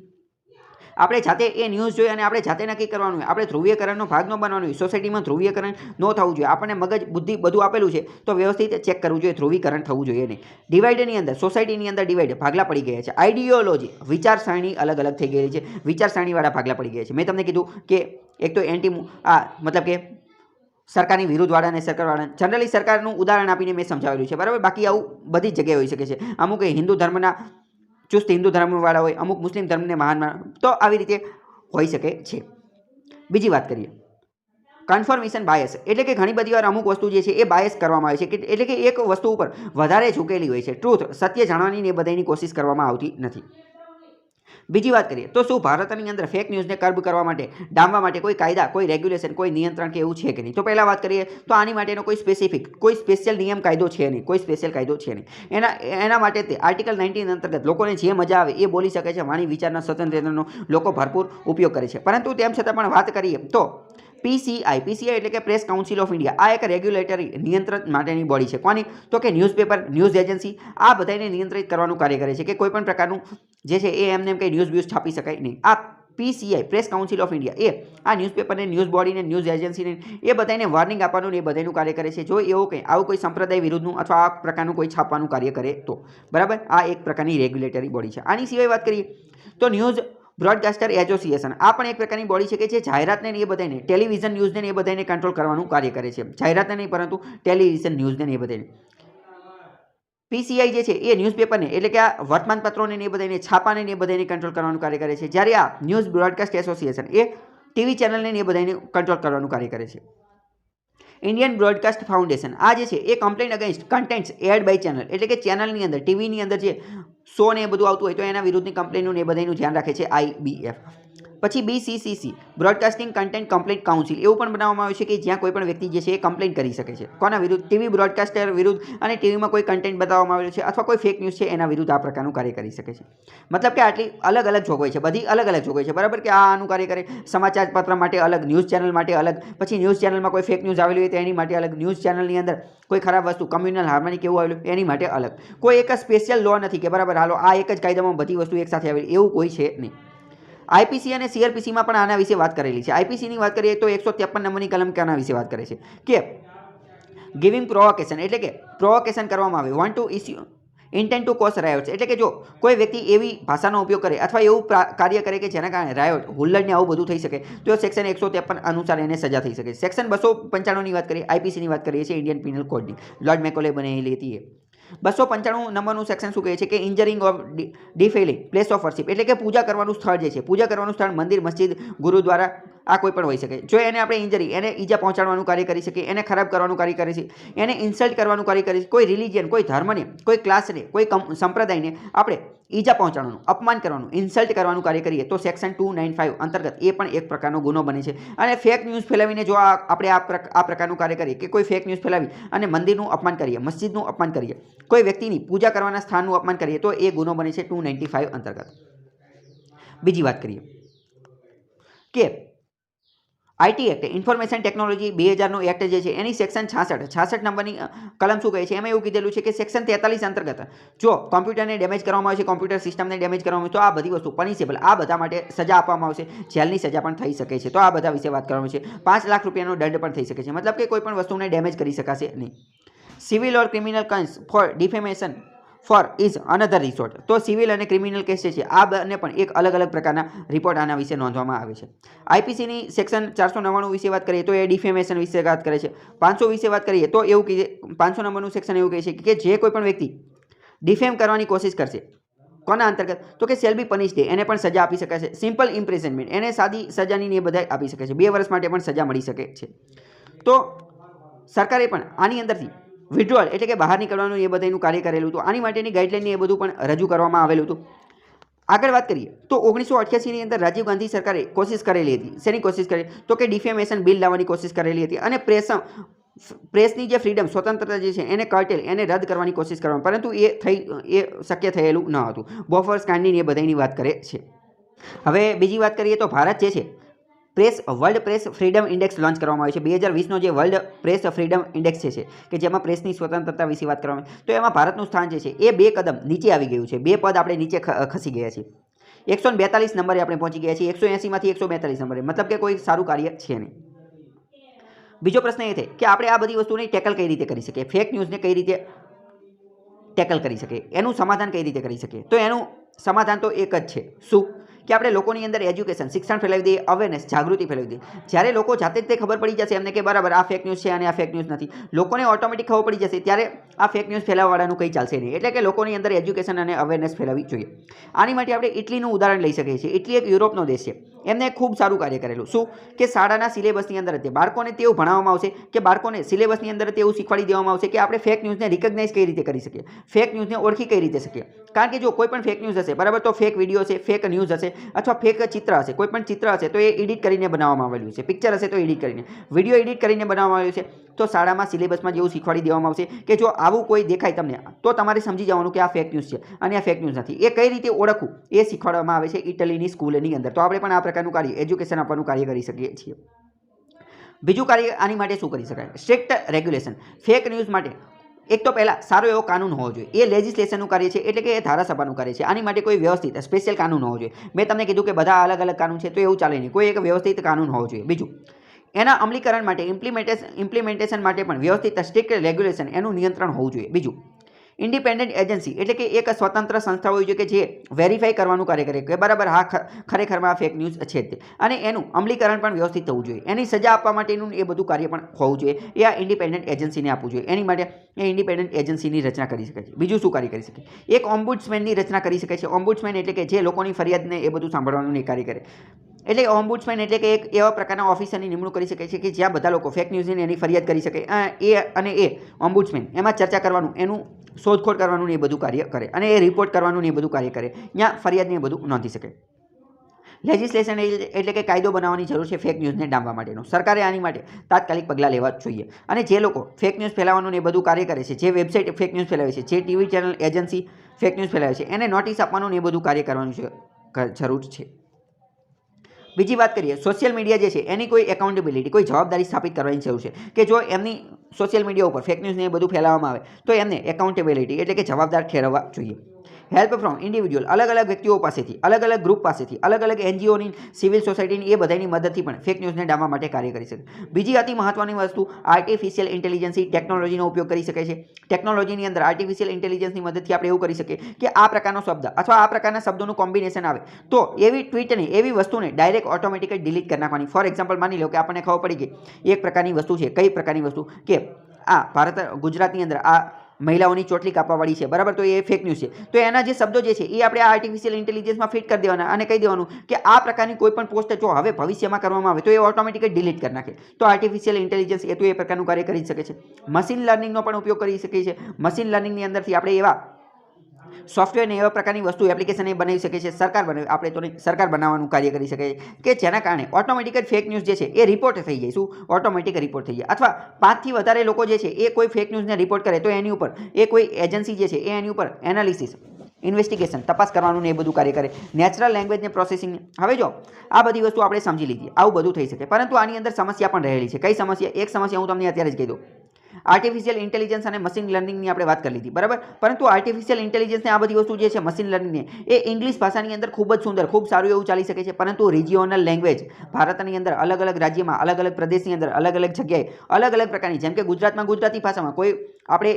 આપણે જાતે એ ન્યૂઝ જોઈએ અને આપણે જાતે નક્કી કરવાનું હોય. આપણે ધ્રુવીયકરણનો ભાગ ન બનવાનો હોય. સોસાયટીમાં ધ્રુવીયકરણ ન થવું જોઈએ. આપણને મગજ બુદ્ધિ બધું આપેલું છે તો વ્યવસ્થિત ચેક કરવું જોઈએ. ધ્રુવીકરણ થવું જોઈએ નહીં. ડિવાઈડની અંદર, સોસાયટીની અંદર ડિવાઈડ, ભાગલા પડી ગયા છે. આઈડિયોલોજી, વિચારસરણી અલગ અલગ થઈ ગયેલી છે. વિચારસરણીવાળા ભાગલા પડી ગયા છે. મેં તમને કીધું કે એક તો મતલબ કે સરકારની વિરુદ્ધવાળા અને સરકારવાળા. જનરલી સરકારનું ઉદાહરણ આપીને મેં સમજાવેલું છે, બરાબર. બાકી આવું બધી જ જગ્યાએ હોઈ શકે છે. અમુક હિન્દુ ધર્મના ચુસ્ત હિન્દુ ધર્મવાળા હોય, અમુક મુસ્લિમ ધર્મને મહાન, તો આવી રીતે હોઈ શકે છે. બીજી વાત કરીએ, કન્ફર્મેશન બાયસ, એટલે કે ઘણી બધી વાર અમુક વસ્તુ જે છે એ બાયસ કરવામાં આવે છે, એટલે કે એક વસ્તુ ઉપર વધારે ઝૂકેલી હોય છે. ટ્રુથ, સત્ય જાણવાની ને બધાની કોશિશ કરવામાં આવતી નથી. બીજી વાત કરીએ તો શું ભારતની અંદર ફેક ન્યૂઝને કર્બ કરવા માટે, ડામવા માટે કોઈ કાયદા, કોઈ રેગ્યુલેશન, કોઈ નિયંત્રણ કે એવું છે કે નહીં? તો પહેલાં વાત કરીએ તો આની માટેનો કોઈ સ્પેશિયલ નિયમ કાયદો છે નહીં, કોઈ સ્પેશિયલ કાયદો છે નહીં. એના માટે તે આર્ટિકલ 19 અંતર્ગત લોકોને જે મજા આવે એ બોલી શકે છે. વાણી વિચારના સ્વતંત્રતાનો લોકો ભરપૂર ઉપયોગ કરે છે. પરંતુ તેમ છતાં પણ વાત કરીએ તો પીસીઆઈ એટલે કે પ્રેસ કાઉન્સિલ ઓફ ઇન્ડિયા, આ એક રેગ્યુલેટરી નિયંત્રણ માટેની બોડી છે. કોની? તો કે ન્યૂઝપેપર, ન્યૂઝ એજન્સી, આ બધાને નિયંત્રિત કરવાનું કાર્ય કરે છે કે કોઈ પણ પ્રકારનું જે છે એ એમને કંઈ ન્યૂઝ છાપી શકાય નહીં. આ PCI, press council of India, એ આ ન્યૂઝપેપરને, ન્યૂઝ બોડીને, ન્યૂઝ એજન્સીને એ બધાને વોર્નિંગ આપવાનું ને એ બધાનું કાર્ય કરે છે. જો આવું કોઈ સંપ્રદાય વિરુદ્ધનું અથવા આ પ્રકારનું કોઈ છાપવાનું કાર્ય કરે તો, બરાબર, આ એક પ્રકારની રેગ્યુલેટરી બોડી છે. આની સિવાય વાત કરીએ તો ન્યૂઝ બ્રોડકાસ્ટર એસોસિએશન, આ પણ એક પ્રકારની બોડી છે કે જે જાહેરાતને એ બધાને, ટેલિવિઝન ન્યૂઝને એ બધાને કંટ્રોલ કરવાનું કાર્ય કરે છે. જાહેરાતને નહીં પરંતુ ટેલિવિઝન ન્યૂઝને એ બધાને. પીસીઆઈ જે છે એ ન્યૂઝપેપરને, એટલે કે આ વર્તમાનપત્રોને એ બધાને, છાપાને એ બધાને કંટ્રોલ કરવાનું કાર્ય કરે છે. જ્યારે આ ન્યૂઝ બ્રોડકાસ્ટ એસોસિએશન એ ટીવી ચેનલને એ બધાને કંટ્રોલ કરવાનું કાર્ય કરે છે. ઇન્ડિયન બ્રોડકાસ્ટ ફાઉન્ડેશન, આ જે છે એ complaint against contents aired by channel, એટલે કે ચેનલની અંદર, ટીવીની અંદર જે શો ને એ બધું આવતું હોય તો એના વિરુદ્ધની કમ્પ્લેનનું એ બધાનું ધ્યાન રાખે છે IBF. પછી BCCC, broadcasting content complaint council, એવું પણ બનાવવામાં આવ્યું છે કે જ્યાં કોઈ પણ વ્યક્તિ જે છે એ કમ્પ્લેન્ટ કરી શકે છે. કોના વિરુદ્ધ? ટીવી બ્રોડકાસ્ટર વિરુદ્ધ, અને ટીવીમાં કોઈ કન્ટેન્ટ બતાવવામાં આવેલું છે અથવા કોઈ ફેક ન્યૂઝ છે એના વિરુદ્ધ આ પ્રકારનું કાર્ય કરી શકે છે. મતલબ કે આટલી અલગ અલગ જોગવાઈ છે, બધી અલગ અલગ જોગવાઈ છે, બરાબર, કે આનું કાર્ય કરે. સમાચાર પત્ર માટે અલગ, ન્યૂઝ ચેનલ માટે અલગ, પછી ન્યૂઝ ચેનલમાં કોઈ ફેક ન્યૂઝ આવેલી હોય તો એની માટે અલગ, ન્યૂઝ ચેનલની અંદર કોઈ ખરાબ વસ્તુ, કમ્યુનલ હાર્મની કેવું આવેલું એની માટે અલગ. કોઈ એક સ્પેશિયલ લો નથી કે બરાબર હાલો આ એક જ કાયદામાં બધી વસ્તુ એકસાથે આવેલી, એવું કોઈ છે નહીં. આઈપીસી અને CRPCમાં પણ આના વિશે વાત કરેલી છે. આઈપીસીની વાત કરીએ તો 153 નંબરની કલમ કે આના વિશે વાત કરે છે કે ગિવિંગ પ્રોવોકેશન, એટલે કે પ્રોવોકેશન કરવામાં આવે. Want to issue intent to cause riots, એટલે કે જો કોઈ વ્યક્તિ એવી ભાષાનો ઉપયોગ કરે અથવા એવું કાર્ય કરે કે જેના કારણે રાયોટ, હુલ્લડને આવું બધું થઈ શકે તો સેક્શન 153 અનુસાર એને સજા થઈ શકે. સેક્શન 295ની વાત કરીએ, આઈપીસીની વાત કરીએ છીએ, ઇન્ડિયન પિનલ કોડની, લોર્ડ મેકોલે બનેલી હતી એ. 295 નંબરનું સેક્શન શું કહે છે કે ઇન્જરિંગ ઓફ ડિફેલિંગ પ્લેસ ઓફ વર્શિપ, એટલે કે પૂજા કરવાનું સ્થળ જે છે, પૂજા કરવાનું સ્થળ મંદિર, મસ્જિદ, ગુરુદ્વારા, આ કોઈ પણ હોઈ શકે. જો એને આપણે ઇન્જરી, એને ઈજા પહોંચાડવાનું કાર્ય કરી શકીએ, એને ખરાબ કરવાનું કાર્ય કરી શકીએ, એને ઇન્સલ્ટ કરવાનું કાર્ય કરી શકીએ, કોઈ રિલિજિયન, કોઈ ધર્મને, કોઈ ક્લાસને, કોઈ સંપ્રદાયને આપણે ઈજા પહોંચાડવાનું, અપમાન કરવાનું, ઇન્સલ્ટ કરવાનું કાર્ય કરીએ તો સેક્શન 295 અંતર્ગત એ પણ એક પ્રકારનો ગુનો બને છે. અને ફેક ન્યૂઝ ફેલાવીને જો આપણે આ પ્રકારનું કાર્ય કરીએ કે કોઈ ફેક ન્યૂઝ ફેલાવી અને મંદિરનું અપમાન કરીએ, મસ્જિદનું અપમાન કરીએ, કોઈ વ્યક્તિની પૂજા કરવાના સ્થાનનું અપમાન કરીએ તો એ ગુનો બને છે 295 અંતર્ગત. બીજી વાત કરીએ કે આઈટી એક્ટ, ઇન્ફોર્મેશન ટેકનોલોજી 2000નો એક્ટ જે છે એની સેક્શન 66 નંબરની કલમ શું કહે છે? એમાં એવું કીધેલું છે કે સેક્શન 43 અંતર્ગત જો કોમ્પ્યુટરને ડેમેજ કરવામાં આવે છે, કોમ્પ્યુટર સિસ્ટમને ડેમેજ કરવામાં આવે તો આ બધી વસ્તુ પનિશેબલ, આ બધા માટે સજા આપવામાં આવશે, જેલની સજા પણ થઈ શકે છે. તો આ બધા વિશે વાત કરવામાં છે. 5 લાખ રૂપિયાનો દંડ પણ થઈ શકે છે, મતલબ કે કોઈ પણ વસ્તુને ડેમેજ કરી શકાશે નહીં. Civil or criminal case for defamation for is another resort. તો સિવિલ અને ક્રિમિનલ કેસ જે છે આ બંને પણ એક અલગ અલગ પ્રકારના રિપોર્ટ આના વિશે નોંધવામાં આવે છે. આઈપીસીની સેક્શન 499 વિશે વાત કરીએ તો એ ડિફેમેશન વિશે વાત કરે છે. 500 વિશે વાત કરીએ તો એવું કીધે 500 નંબરનું સેક્શન એવું કહે છે કે જે કોઈ પણ વ્યક્તિ ડિફેમ કરવાની કોશિશ કરશે કોના અંતર્ગત તો કે શેલ બી પનિશ્ડ, એને પણ સજા આપી શકાય છે. સિમ્પલ ઇમ્પ્રિઝનમેન્ટ, એને સાદી સજાની એ બધા આપી શકે છે. 2 વર્ષ માટે પણ સજા મળી શકે છે. તો સરકારે પણ આની અંદરથી વિડ્રોઅલ એટલે કે બહાર નીકળવાનું એ બધાનું કાર્ય કરેલું હતું. આની માટેની ગાઈડલાઈન એ બધું પણ રજૂ કરવામાં આવેલું હતું. આગળ વાત કરીએ તો 1988ની અંદર રાજીવ ગાંધી સરકારે કોશિશ કરેલી હતી. શેની કોશિશ કરી? તો કે ડિફેમેશન બિલ લાવવાની કોશિશ કરેલી હતી અને પ્રેસની જે ફ્રીડમ, સ્વતંત્રતા જે છે એને કર્ટેલ, એને રદ કરવાની કોશિશ કરવામાં, પરંતુ એ શક્ય થયેલું ન હતું. બોફોર્સ કાંડની એ બધાની વાત કરે છે. હવે બીજી વાત કરીએ તો ભારત જે છે world press freedom index launch કરવામાં આવ્યો છે. 2020નો જે વર્લ્ડ પ્રેસ ફ્રીડમ ઇન્ડેક્સ છે કે જેમાં પ્રેસની સ્વતંત્રતા વિશે વાત કરવામાં આવે તો એમાં ભારતનું સ્થાન જે છે એ 2 કદમ નીચે આવી ગયું છે. 2 પદ આપણે નીચે ખસી ગયા છીએ. 142 નંબરે આપણે પહોંચી ગયા છીએ. 180માંથી 142 નંબરે, મતલબ કે કોઈ સારું કાર્ય છે નહીં. બીજો પ્રશ્ન એ છે કે આપણે આ બધી વસ્તુને ટેકલ કઈ રીતે કરી શકીએ, ફેક ન્યૂઝને કઈ રીતે ટેકલ કરી શકીએ, એનું સમાધાન કઈ રીતે કરી શકીએ? તો એનું સમાધાન તો એક જ છે. શું? કે આપણે લોકોની અંદર એજ્યુકેશન, શિક્ષણ ફેલાવી દઈએ, અવેરનેસ, જાગૃતિ ફેલાવી દઈએ. જ્યારે લોકો જાતે જ તે ખબર પડી જશે એમને કે બરાબર આ ફેક ન્યૂઝ છે અને આ ફેક ન્યૂઝ નથી, લોકોને ઓટોમેટિક ખબર પડી જશે, ત્યારે આ ફેક ન્યૂઝ ફેલાવવાળાનું કંઈ ચાલશે નહીં. એટલે કે લોકોની અંદર એજ્યુકેશન અને અવેરનેસ ફેલાવવી જોઈએ. આની માટે આપણે ઇટલીનું ઉદાહરણ લઈ શકીએ છીએ. ઇટલી એક યુરોપનો દેશ છે. એમને ખૂબ સારું કાર્ય કરેલું. શું? કે શાળાના સિલેબસની અંદર જ બાળકોને તેવું ભણાવવામાં આવશે કે બાળકોને સિલેબસની અંદર તેવું શીખવાડી દેવામાં આવશે કે આપણે ફેક ન્યૂઝને રિકગ્નાઇઝ કઈ રીતે કરી શકીએ, ફેક ન્યૂઝને ઓળખી કઈ રીતે શકીએ. કારણ કે જો કોઈ પણ ફેક ન્યૂઝ હશે બરાબર તો ફેક વિડીયો છે, ફેક ન્યૂઝ હશે અથવા ફેક ચિત્ર હશે. કોઈ પણ ચિત્ર હશે તો એ એડિટ કરીને બનાવવામાં આવેલું છે, પિક્ચર હશે તો એડિટ કરીને, વિડીયો એડિટ કરીને બનાવવામાં આવ્યું છે. તો શાળામાં સિલેબસમાં જેવું શીખવાડી દેવામાં આવશે કે જો આવું કોઈ દેખાય તમને તો તમારે સમજી જવાનું કે આ ફેક ન્યૂઝ છે અને આ ફેક ન્યૂઝ નથી. એ કઈ રીતે ઓળખવું એ શીખવાડવામાં આવે છે ઇટલીની સ્કૂલની અંદર. તો આપણે પણ આ પ્રકારનું કાર્ય, એજ્યુકેશન આપવાનું કાર્ય કરી શકીએ છીએ. બીજું કાર્ય આની માટે શું કરી શકાય? Strict regulation. ફેક ન્યૂઝ માટે એક તો પહેલાં સારો એવો કાનૂન હોવો જોઈએ. એ લેજિસ્લેશનનું કાર્ય છે, એટલે કે એ ધારાસભાનું કાર્ય છે. આની માટે કોઈ વ્યવસ્થિત સ્પેશિયલ કાનૂન હોવો જોઈએ. મેં તમને કીધું કે બધા અલગ અલગ કાનૂન છે તો એવું ચાલે નહીં. કોઈ એક વ્યવસ્થિત કાનૂન હોવો જોઈએ. બીજું, એના અમલીકરણ માટે, ઇમ્પ્લિમેન્ટેશન માટે પણ વ્યવસ્થિત સ્ટ્રિક્ટ રેગ્યુલેશન, એનું નિયંત્રણ હોવું જોઈએ. બીજું, ઇન્ડિપેન્ડન્ટ એજન્સી એટલે કે એક સ્વતંત્ર સંસ્થા હોવી જોઈએ કે જે વેરીફાઈ કરવાનું કાર્ય કરે કે બરાબર હા ખરેખરમાં ફેક ન્યૂઝ છે તે, અને એનું અમલીકરણ પણ વ્યવસ્થિત થવું જોઈએ. એની સજા આપવા માટેનું એ બધું કાર્ય પણ હોવું જોઈએ. એ આ ઇન્ડિપેન્ડન્ટ એજન્સીને આપવું જોઈએ. એની માટે એ ઇન્ડિપેન્ડન્ટ એજન્સીની રચના કરી શકાય છે. બીજું શું કાર્ય કરી શકે? એક ઓમ્બુડ્સમેનની રચના કરી શકાય છે. ઓમ્બુડ્સમેન એટલે કે જે લોકોની ફરિયાદને એ બધું સાંભળવાનું એ કાર્ય કરે. એટલે ઓમ્બુડ્સમેન એટલે કે એક એવા પ્રકારના ઓફિસરની નિમણૂક કરી શકે છે કે જ્યાં બધા લોકો ફેક ન્યૂઝની એની ફરિયાદ કરી શકે. એ ઓમ્બુડ્સમેન એમાં ચર્ચા કરવાનું, એનું શોધખોળ કરવાનું એ બધું કાર્ય કરે અને એ રિપોર્ટ કરવાનું એ બધું કાર્ય કરે. ત્યાં ફરિયાદને એ બધું નોંધી શકે. લેજિસ્લેશન એટલે કે કાયદો બનાવવાની જરૂર છે ફેક ન્યૂઝને ડામવા માટેનો. સરકારે આની માટે તાત્કાલિક પગલાં લેવા જોઈએ. અને જે લોકો ફેક ન્યૂઝ ફેલાવવાનું એ બધું કાર્ય કરે છે, જે વેબસાઇટ ફેક ન્યૂઝ ફેલાવે છે, જે TV channel agency fake news ફેલાવે છે, એને નોટિસ આપવાનું એ બધું કાર્ય કરવાનું જરૂર છે. બીજી વાત કરીએ, સોશિયલ મીડિયા જે છે એની કોઈ એકાઉન્ટેબિલિટી, કોઈ જવાબદારી સ્થાપિત કરવાની જરૂર છે કે જો એમની સોશિયલ મીડિયા ઉપર ફેક ન્યૂઝને એ બધું ફેલાવવામાં આવે તો એમને એકાઉન્ટેબિલિટી એટલે કે જવાબદાર ઠેરવવા જોઈએ. હેલ્પ ફ્રોમ ઇન્ડિવિજ્યુઅલ, અલગ અલગ વ્યક્તિઓ પાસેથી, અલગ અલગ ગ્રુપ પાસેથી, અલગ અલગ એનજીઓની, સિવિલ સોસાયટીની એ બધાની મદદથી પણ ફેક ન્યૂઝને ડામવા માટે કાર્ય કરી શકે. બીજી અતિ મહત્વની વસ્તુ, આર્ટિફિશિયલ ઇન્ટેલિજન્સી ટેકનોલોજીનો ઉપયોગ કરી શકે છે. ટેકનોલોજીની અંદર આર્ટિફિશિયલ ઇન્ટેલિજન્સની મદદથી આપણે એવું કરી શકીએ કે આ પ્રકારનો શબ્દ અથવા આ પ્રકારના શબ્દોનું કોમ્બિનેશન આવે તો એવી ટ્વીટને, એવી વસ્તુને ડાયરેક્ટ ઓટોમેટિકલી ડિલીટ કરી નાખવાની. ફોર એક્ઝામ્પલ માની લો કે આપણને ખબર પડી ગઈ એક પ્રકારની વસ્તુ છે. કઈ પ્રકારની વસ્તુ? કે આ ગુજરાતની અંદર આ મહિલાઓની ચોટલી કાપવાવાળી છે, બરાબર, તો એ ફેક ન્યૂઝ છે. તો એના જે શબ્દો જે છે એ આપણે આ આર્ટિફિશિયલ ઇન્ટેલિજન્સમાં ફિટ કરી દેવાના અને કહી દેવાનું કે આ પ્રકારની કોઈ પણ પોસ્ટ જો હવે ભવિષ્યમાં કરવામાં આવે તો એ ઓટોમેટિકલી ડિલીટ કરી નાખે. તો આર્ટિફિશિયલ ઇન્ટેલિજન્સ એ તો એ પ્રકારનું કાર્ય કરી શકે છે. મશીન લર્નિંગનો પણ ઉપયોગ કરી શકીએ છીએ. મશીન લર્નિંગની અંદરથી આપણે એવા સોફ્ટવેરને એવા પ્રકારની વસ્તુ એપ્લિકેશન એ બનાવી શકે છે, સરકાર બનાવી, આપણે તો નહીં, સરકાર બનાવવાનું કાર્ય કરી શકે કે જેના કારણે ઓટોમેટિક જ ફેક ન્યૂઝ જે છે એ રિપોર્ટ થઈ જાય. શું? ઓટોમેટિક રિપોર્ટ થઈ જાય. અથવા 5 થી વધારે લોકો જે છે એ કોઈ ફેક ન્યૂઝને રિપોર્ટ કરે તો એની ઉપર એ કોઈ એજન્સી જે છે એ એની ઉપર એનાલિસિસ, ઇન્વેસ્ટિગેશન, તપાસ કરવાનું ને એ બધું કાર્ય કરે. નેચરલ લેંગ્વેજને પ્રોસેસિંગ. હવે જો આ બધી વસ્તુ આપણે સમજી લીધી, આવું બધું થઈ શકે, પરંતુ આની અંદર સમસ્યા પણ રહેલી છે. કઈ સમસ્યા? એક સમસ્યા હું તમને અત્યારે જ કહી દઉં. આર્ટિફિશિયલ ઇન્ટેલિજન્સ અને મશીન લર્નિંગની આપણે વાત કરી લીધી, બરાબર, પરંતુ આર્ટિફિશિયલ ઇન્ટેલિજન્સને આ બધી વસ્તુ જે છે મશીન લર્નિંગને એ ઇંગ્લિશ ભાષાની અંદર ખૂબ જ સુંદર, ખૂબ સારું એવું ચાલી શકે છે, પરંતુ રિજિયોનલ લેંગ્વેજ ભારતની અંદર અલગ અલગ રાજ્યમાં, અલગ અલગ પ્રદેશની અંદર, અલગ અલગ જગ્યાએ અલગ અલગ પ્રકારની, જેમ કે ગુજરાતમાં ગુજરાતી ભાષામાં કોઈ આપણે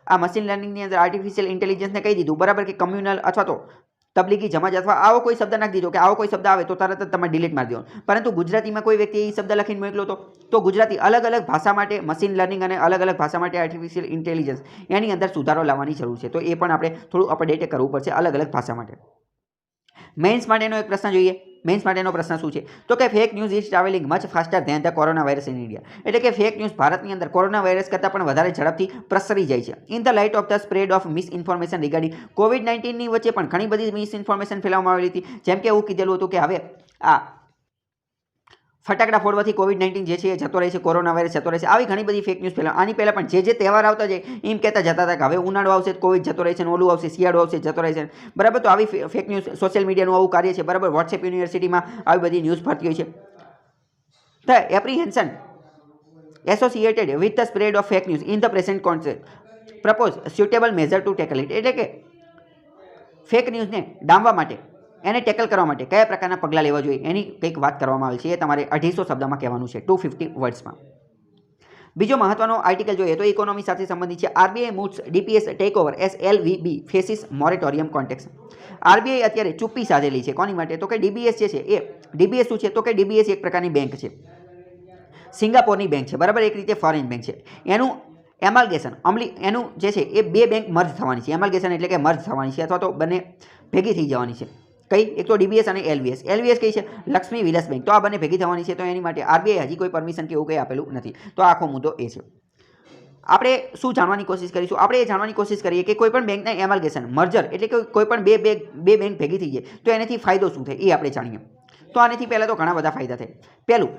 આ મશીન લર્નિંગની અંદર આર્ટિફિશિયલ ઇન્ટેલિજન્સને કહી દીધું, બરાબર, કે કમ્યુનલ અથવા તો તબલીગી જમાત અથવા આવો કોઈ શબ્દ નાખી દીધો કે આવો કોઈ શબ્દ આવે તો તરત જ તમે ડિલીટ મારી દો. પરંતુ ગુજરાતીમાં કોઈ વ્યક્તિ એ શબ્દ લખીને મોકલો તો ગુજરાતી અલગ અલગ ભાષા માટે મશીન લર્નિંગ અને અલગ અલગ ભાષા માટે આર્ટિફિશિયલ ઇન્ટેલિજન્સ એની અંદર સુધારો લાવવાની જરૂર છે. તો એ પણ આપણે થોડું અપડેટ કરવું પડશે અલગ અલગ ભાષા માટે. મેન્સ માટેનો એક પ્રશ્ન જોઈએ. મેન્સ માટેનો પ્રશ્ન શું છે? તો કે fake news is travelling much faster than the corona virus in India. એટલે કે ફેક ન્યૂઝ ભારતની અંદર કોરોના વાયરસ કરતાં પણ વધારે ઝડપથી પ્રસરી જાય છે. In the light of the spread of misinformation regarding COVID-19ની વચ્ચે પણ ઘણી બધી મિસઇન્ફોર્મેશન ફેલાવવામાં આવેલી હતી. જેમ કે એવું કીધેલું હતું કે હવે આ ફટાકડા ફોડવાથી COVID-19 જે છે એ જતો રહે છે, કોરોના વાયરસ જતો રહે છે. આવી ઘણી બધી ફેક ન્યૂઝ ફેલાવ. આની પહેલાં પણ જે તહેવાર આવતા જાય એમ કહેતા જતા હતા કે હવે ઉનાળો આવશે કોવિડ જતો રહે છે, ઓલું આવશે, શિયાળો આવશે, જતો રહે છે, બરાબર. તો આવી ફેક ન્યૂઝ, સોશિયલ મીડિયાનું આવું કાર્ય છે, બરાબર. વોટ્સએપ યુનિવર્સિટીમાં આવી બધી ન્યૂઝ ફરતી હોય છે. The apprehension associated with the spread of fake news in the present context propose suitable measure to tackle it. એટલે કે ફેક ન્યૂઝને ડામવા માટે, એને ટેકલ કરવા માટે કયા પ્રકારના પગલાં લેવા જોઈએ એની કંઈક વાત કરવામાં આવી છે. એ તમારે 250 શબ્દમાં કહેવાનું છે, 250 વર્ડ્સમાં. બીજો મહત્વનો આર્ટિકલ જોઈએ તો ઇકોનોમી સાથે સંબંધિત છે. RBI moves DBS take over as LVB faces moratorium context. RBI અત્યારે ચુપ્પી સાધેલી છે. કોની માટે? તો કે ડીબીએસ જે છે એ ડીબીએસ શું છે? તો કે ડીબીએસ એક પ્રકારની બેંક છે, સિંગાપોરની બેંક છે, બરાબર, એક રીતે ફોરેન બેંક છે. એનું એમાલ્ગેશન એનું જે છે એ બે બેંક મર્જ થવાની છે. એમાલ્ગેશન એટલે કે મર્જ થવાની છે અથવા તો બંને ભેગી થઈ જવાની છે. કઈ? એક તો ડીબીએસ અને એલવીએસ. એલવીએસ કઈ છે? લક્ષ્મી વિલાસ બેંક. તો આ બંને ભેગી થવાની છે. તો એની માટે આરબીઆઈ હજી કોઈ પરમિશન કે એવું કંઈ આપેલું નથી. તો આખો મુદ્દો એ છે. આપણે શું જાણવાની કોશિશ કરીશું? આપણે એ જાણવાની કોશિશ કરીએ કે કોઈ પણ બેંકના એમાલ્ગેશન, મર્જર એટલે કે કોઈ પણ બે બેંક ભેગી થઈ જાય તો એનાથી ફાયદો શું થાય એ આપણે જાણીએ. તો આનાથી પહેલાં તો ઘણા બધા ફાયદા થાય. પહેલું,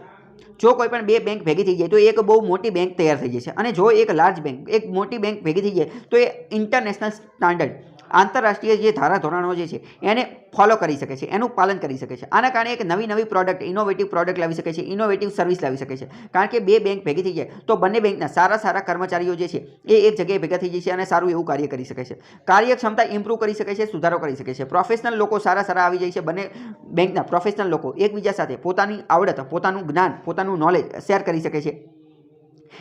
જો કોઈ પણ બે બેંક ભેગી થઈ જાય તો એક બહુ મોટી બેંક તૈયાર થઈ જાય છે. અને જો એક લાર્જ બેંક, એક મોટી બેંક ભેગી થઈ જાય તો એ ઇન્ટરનેશનલ સ્ટાન્ડર્ડ, આંતરરાષ્ટ્રીય જે ધારાધોરણો જે છે એને ફોલો કરી શકે છે, એનું પાલન કરી શકે છે. આના કારણે એક નવી પ્રોડક્ટ, ઇનોવેટિવ પ્રોડક્ટ લાવી શકે છે, ઇનોવેટિવ સર્વિસ લાવી શકે છે. કારણ કે બે બેંક ભેગી થઈ જાય તો બંને બેંકના સારા કર્મચારીઓ જે છે એ એક જગ્યાએ ભેગા થઈ જાય છે અને સારું એવું કાર્ય કરી શકે છે. કાર્યક્ષમતા ઇમ્પ્રૂવ કરી શકે છે, સુધારો કરી શકે છે. પ્રોફેશનલ લોકો સારા આવી જાય છે. બંને બેંકના પ્રોફેશનલ લોકો એકબીજા સાથે પોતાની આવડત, પોતાનું જ્ઞાન, પોતાનું નોલેજ શેર કરી શકે છે.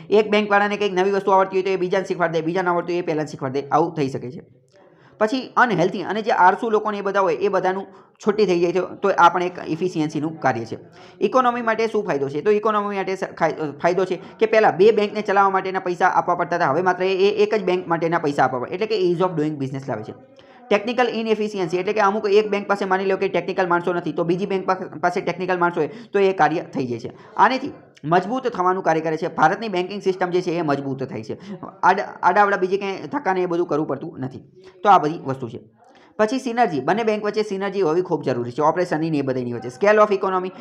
એક બેંકવાળાને કંઈક નવી વસ્તુ આવડતી હોય તો એ બીજાને શીખવાડી દે, બીજાને આવડતું હોય એ પહેલાં શીખવાડી દે, આવું થઈ શકે છે. પછી અનહેલ્થી અને જે આળસુ લોકોને એ બધા હોય એ બધાનું છૂટી થઈ જાય છે. તો આ પણ એક ઇફિશિયન્સીનું કાર્ય છે. ઇકોનોમી માટે શું ફાયદો છે? તો ઇકોનોમી માટે ફાયદો છે કે પહેલાં બે બેંકને ચલાવવા માટેના પૈસા આપવા પડતા હતા, હવે માત્ર એક જ બેંક માટેના પૈસા આપવા પડે. એટલે કે ઇઝ ઓફ ડુઈંગ બિઝનેસ લાવે છે. ટેકનિકલ ઇનએફિશિયન્સી એટલે કે અમુક એક બેંક પાસે માની લો કે ટેકનિકલ માણસો નથી તો બીજી બેંક પાસે ટેકનિકલ માણસો હોય તો એ કાર્ય થઈ જાય છે. આનેથી મજબૂત થવાનું કાર્ય કરે છે. ભારતની બેન્કિંગ સિસ્ટમ જે છે એ મજબૂત થાય છે. આડાવડા બીજી કંઈ ધક્કાને એ બધું કરવું પડતું નથી. તો આ બધી વસ્તુ છે. પછી સિનર્જી, બંને બેંક વચ્ચે સિનર્જી હોવી ખૂબ જરૂરી છે. ઓપરેશનની ને એ બધાની વચ્ચે. Scale of economy.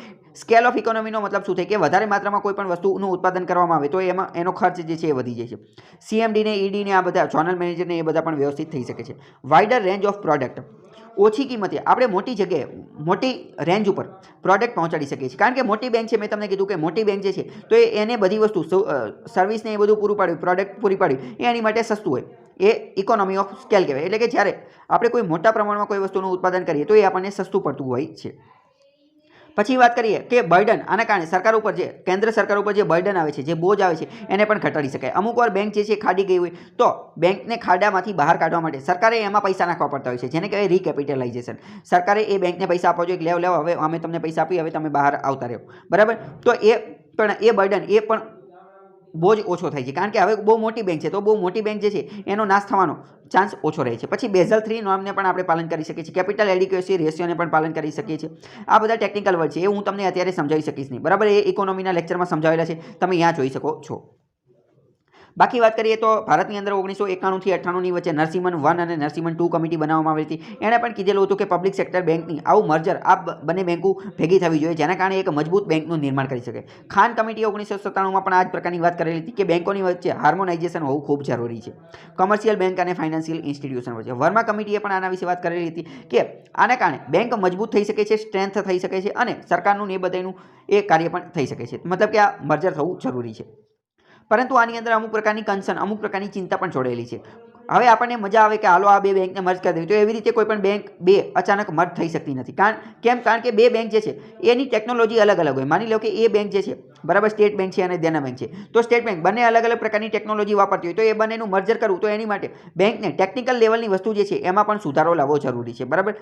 Scale of ઇકોનોમીનો મતલબ શું થાય કે વધારે માત્રામાં કોઈ પણ વસ્તુનું ઉત્પાદન કરવામાં આવે તો એમાં એનો ખર્ચ જે છે એ વધી જાય છે. સીએમડીને, ઈડીને, આ બધા ઝોનલ મેનેજરને એ બધા પણ વ્યવસ્થિત થઈ શકે છે. વાઇડર રેન્જ ઓફ પ્રોડક્ટ, ઓછી કિંમતે આપણે મોટી જગ્યાએ, મોટી રેન્જ ઉપર પ્રોડક્ટ પહોંચાડી શકીએ છીએ. કારણ કે મોટી બેંક છે, મેં તમને કીધું કે મોટી બેંક જે છે તો એને બધી વસ્તુ, સર્વિસને એ બધું પૂરું પાડ્યું, પ્રોડક્ટ પૂરી પાડ્યું એ એની માટે સસ્તું હોય. એ ઇકોનોમી ઓફ સ્કેલ કહેવાય. એટલે કે જ્યારે આપણે કોઈ મોટા પ્રમાણમાં કોઈ વસ્તુનું ઉત્પાદન કરીએ તો એ આપણને સસ્તું પડતું હોય છે. પછી વાત કરીએ કે બર્ડન, આના કારણે સરકાર ઉપર જે, કેન્દ્ર સરકાર ઉપર જે બર્ડન આવે છે, જે બોજ આવે છે એને પણ ઘટાડી શકાય. અમુક વાર બેંક જે છે ખાડી ગઈ હોય તો બેંકને ખાડામાંથી બહાર કાઢવા માટે સરકારે એમાં પૈસા નાખવા પડતા હોય છે, જેને કહેવાય રિકેપિટલાઇઝેશન. સરકારે એ બેંકને પૈસા આપવા જોઈએ કે લેવ હવે અમે તમને પૈસા આપી, હવે તમે બહાર આવતા રહો, બરાબર. તો એ પણ એ બર્ડન એ પણ બોજ ઓછો થાય છે, કારણ કે હવે બહુ મોટી બેંક છે તો બહુ મોટી બેંક જે છે એનો નાશ થવાનો ચાન્સ ઓછો રહે છે. પછી બેઝલ 3 નોર્મને પણ આપણે પાલન કરી શકીએ છીએ, કેપિટલ એડિક્યુસી રેશિયોને પણ પાલન કરી શકીએ છીએ. આ બધા ટેકનિકલ વર્ડ છે, એ હું તમને અત્યારે સમજાવી શકીશ નહીં, બરાબર. એ ઇકોનોમીના લેક્ચરમાં સમજાવેલા છે, તમે અહીંયા જોઈ શકો છો. બાકી વાત કરીએ તો ભારતની અંદર 1991 થી 98ની વચ્ચે નરસિમ્હન 1 અને નરસિમ્હન 2 કમિટી બનાવવામાં આવી હતી. એણે પણ કીધેલું હતું કે પબ્લિક સેક્ટર બેંકની આવું મર્જર આ બંને બેંકો ભેગી થવી જોઈએ, જેના કારણે એક મજબૂત બેંકનું નિર્માણ કરી શકે. ખાન કમિટીએ 1997માં પણ આ જ પ્રકારની વાત કરેલી હતી કે બેંકોની વચ્ચે હાર્મોનાઇઝેશન હોવું ખૂબ જરૂરી છે, કોમર્શિયલ બેંક અને ફાઇનાન્શિયલ ઇન્સ્ટિટ્યુશન વચ્ચે. વર્મા કમિટીએ પણ આના વિશે વાત કરેલી હતી કે આના કારણે બેંક મજબૂત થઈ શકે છે, સ્ટ્રેન્થ થઈ શકે છે અને સરકારનું ને એ બધાનું એ કાર્ય પણ થઈ શકે છે, મતલબ કે આ મર્જર થવું જરૂરી છે. પરંતુ આની અંદર અમુક પ્રકારની કન્સર્ન, અમુક પ્રકારની ચિંતા પણ જોડેલી છે. હવે આપણને મજા આવે કે હાલો આ બે બેંકને મર્જ કરી દેવી, તો એવી રીતે કોઈ પણ બેંક બે અચાનક મર્જ થઈ શકતી નથી. કારણ કે બે બેંક જે છે એની ટેકનોલોજી અલગ અલગ હોય. માની લો કે એ બેંક જે છે, બરાબર, સ્ટેટ બેંક છે અને દેના બેંક છે, તો સ્ટેટ બેંક બંને અલગ અલગ પ્રકારની ટેકનોલોજી વાપરતી હોય, તો એ બંનેનું મર્જર કરવું, તો એની માટે બેંકને ટેકનિકલ લેવલની વસ્તુ જે છે એમાં પણ સુધારો લાવવો જરૂરી છે, બરાબર.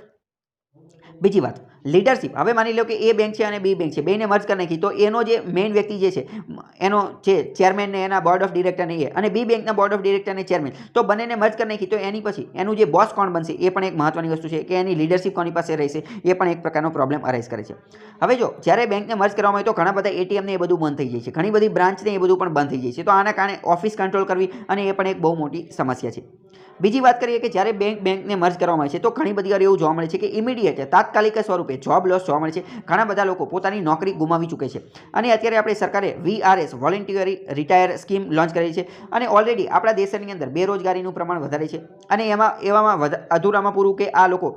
બીજી વાત, લીડરશિપ. હવે માની લો કે એ બેંક છે અને બી બેંક છે, બેને મર્જ કરી નાખી, તો એનો જે મેઇન વ્યક્તિ જે છે એનો છે ચેરમેન ને એના બોર્ડ ઓફ ડિરેક્ટરને એ, અને બી બેંકના બોર્ડ ઓફ ડિરેક્ટરને ચેરમેન, તો બંનેને મર્જ કરી નાખી, તો એની પછી એનું જે બોસ કોણ બનશે એ પણ એક મહત્વની વસ્તુ છે કે એની લીડરશિપ કોની પાસે રહેશે, એ પણ એક પ્રકારનો પ્રોબ્લેમ અરાઇઝ કરે છે. હવે જો જ્યારે બેંકને મર્જ કરવામાં આવે તો ઘણા બધા એટીએમ ને એ બધું બંધ થઈ જાય છે, ઘણી બધી બ્રાન્ચ ને એ બધું પણ બંધ થઈ જાય છે, તો આના કારણે ઓફિસ કંટ્રોલ કરવી અને એ પણ એક બહુ મોટી સમસ્યા છે. બીજી વાત કરીએ કે જ્યારે બેંકને મર્જ કરવામાં આવે છે તો ઘણી બધી વાર એવું જોવા મળે છે કે ઇમિડિયેટ તાત્કાલિક સ્વરૂપે જોબ લોસ જોવા મળે છે. ઘણા બધા લોકો પોતાની નોકરી ગુમાવી ચૂકે છે, અને અત્યારે આપણે સરકારે VRS વોલેન્ટિયરી રિટાયર સ્કીમ લોન્ચ કરી છે, અને ઓલરેડી આપણા દેશની અંદર બેરોજગારીનું પ્રમાણ વધારે છે, અને એવામાં અધૂરામાં પૂરું કે આ લોકો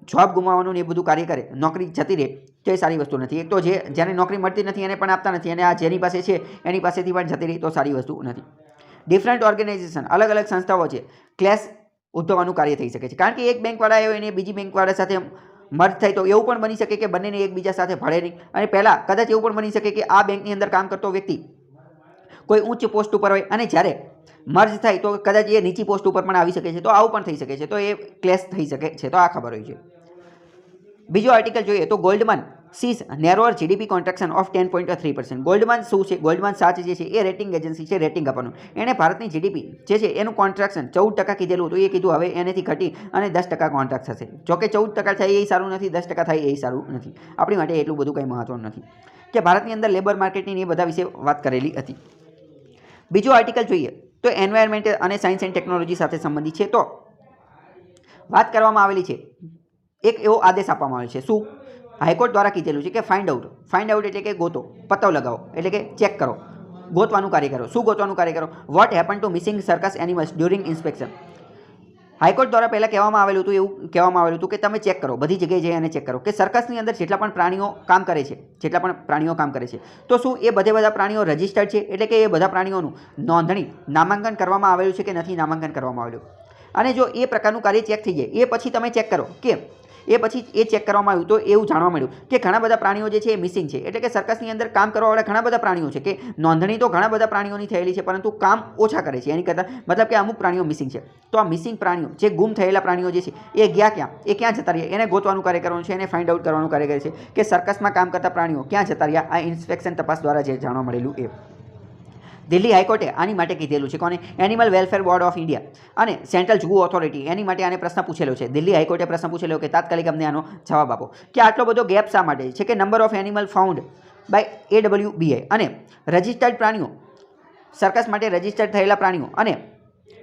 જોબ ગુમાવવાનું ને એ બધું કાર્ય કરે, નોકરી જતી રહે, તો એ સારી વસ્તુ નથી. એક તો જેને નોકરી મળતી નથી એને પણ આપતા નથી, અને આ જેની પાસે છે એની પાસેથી પણ જતી રહી, તો સારી વસ્તુ નથી. ડિફરન્ટ ઓર્ગેનાઇઝેશન, અલગ અલગ સંસ્થાઓ છે, ક્લેશ ઉદ્ભવવાનું કાર્ય થઈ શકે છે, કારણ કે એક બેંકવાળા આવ્યો એને બીજી બેંકવાળા સાથે મર્જ થાય, તો એવું પણ બની શકે કે બંનેને એકબીજા સાથે ભળે નહીં, અને પહેલાં કદાચ એવું પણ બની શકે કે આ બેંકની અંદર કામ કરતો વ્યક્તિ કોઈ ઉચ્ચ પોસ્ટ ઉપર હોય, અને જ્યારે મર્જ થાય તો કદાચ એ નીચી પોસ્ટ ઉપર પણ આવી શકે છે, તો આવું પણ થઈ શકે છે, તો એ ક્લેશ થઈ શકે છે, તો આ ખબર હોય છે. બીજો આર્ટિકલ જોઈએ તો ગોલ્ડમાન સીઝ નેરોઅર જીડીપી કોન્ટ્રાક્શન ઓફ 10.3%. ગોલ્ડમાન શું છે? ગોલ્ડમાન સાચ જે છે એ રેટિંગ એજન્સી છે, રેટિંગ આપવાનું. એણે ભારતની જીડીપી જે છે એનું કોન્ટ્રાક્શન 14% કીધેલું હતું, એ કીધું હવે એનેથી ઘટી અને 10% કોન્ટ્રાક્ટ થશે. જોકે 14% થાય એ સારું નથી, 10% થાય એ સારું નથી, આપણી માટે એટલું બધું કંઈ મહત્વનું નથી. કે ભારતની અંદર લેબર માર્કેટની એ બધા વિશે વાત કરેલી હતી. બીજો આર્ટિકલ જોઈએ તો એન્વાયરમેન્ટ અને સાયન્સ એન્ડ ટેકનોલોજી સાથે સંબંધિત છે, તો વાત કરવામાં આવેલી છે, એક એવો આદેશ આપવામાં આવ્યો છે, શું? હાઈકોર્ટ દ્વારા કીધેલું છે કે ફાઇન્ડ આઉટ એટલે કે ગોતો, પત્તો લગાવો, એટલે કે ચેક કરો, ગોતવાનું કાર્ય કરો. શું ગોતવાનું કાર્ય કરો? What happen to missing circus animals during inspection. High court દ્વારા પહેલાં કહેવામાં આવેલું હતું, એવું કહેવામાં આવેલું હતું કે તમે ચેક કરો, બધી જગ્યાએ જઈ અને ચેક કરો કે સર્કસની અંદર જેટલા પણ પ્રાણીઓ કામ કરે છે, તો શું એ બધા પ્રાણીઓ રજિસ્ટર્ડ છે, એટલે કે એ બધા પ્રાણીઓનું નોંધણી, નામાંકન કરવામાં આવેલું છે કે નથી નામાંકન કરવામાં આવેલું. અને જો એ પ્રકારનું કાર્ય ચેક થઈ જાય, એ પછી તમે ચેક કરો કે એ પછી એ ચેક કરવામાં આવ્યું, તો એવું જાણવા મળ્યું કે ઘણા બધા પ્રાણીઓ જે છે એ મિસિંગ છે, એટલે કે સર્કસની અંદર કામ કરવાવાળા ઘણા બધા પ્રાણીઓ છે, કે નોંધણી તો ઘણા બધા પ્રાણીઓની થયેલી છે, પરંતુ કામ ઓછા કરે છે એની કરતાં, મતલબ કે અમુક પ્રાણીઓ મિસિંગ છે. તો આ મિસિંગ પ્રાણીઓ, જે ગુમ થયેલા પ્રાણીઓ જે છે એ ક્યાં જતા રહ્યા, એને ગોતવાનું કાર્ય કરવાનું છે, એને ફાઇન્ડ આઉટ કરવાનું કાર્ય કરે છે કે સર્કસમાં કામ કરતા પ્રાણીઓ ક્યાં જતા રહ્યા. આ ઇન્સ્પેક્શન તપાસ દ્વારા જે જાણવા મળેલું એ દિલ્હી હાઈકોર્ટે આની માટે કીધેલું છે. કોને? Animal welfare board of India અને સેન્ટ્રલ ઝૂ ઓથોરિટી, એની માટે આને પ્રશ્ન પૂછેલો છે. દિલ્હી હાઈકોર્ટે પ્રશ્ન પૂછેલો કે તાત્કાલિક અમને આનો જવાબ આપો કે આટલો બધો ગેપ શા માટે છે, કે number of animal found by AWBI અને રજિસ્ટર્ડ પ્રાણીઓ, સર્કસ માટે રજિસ્ટર્ડ થયેલા પ્રાણીઓ અને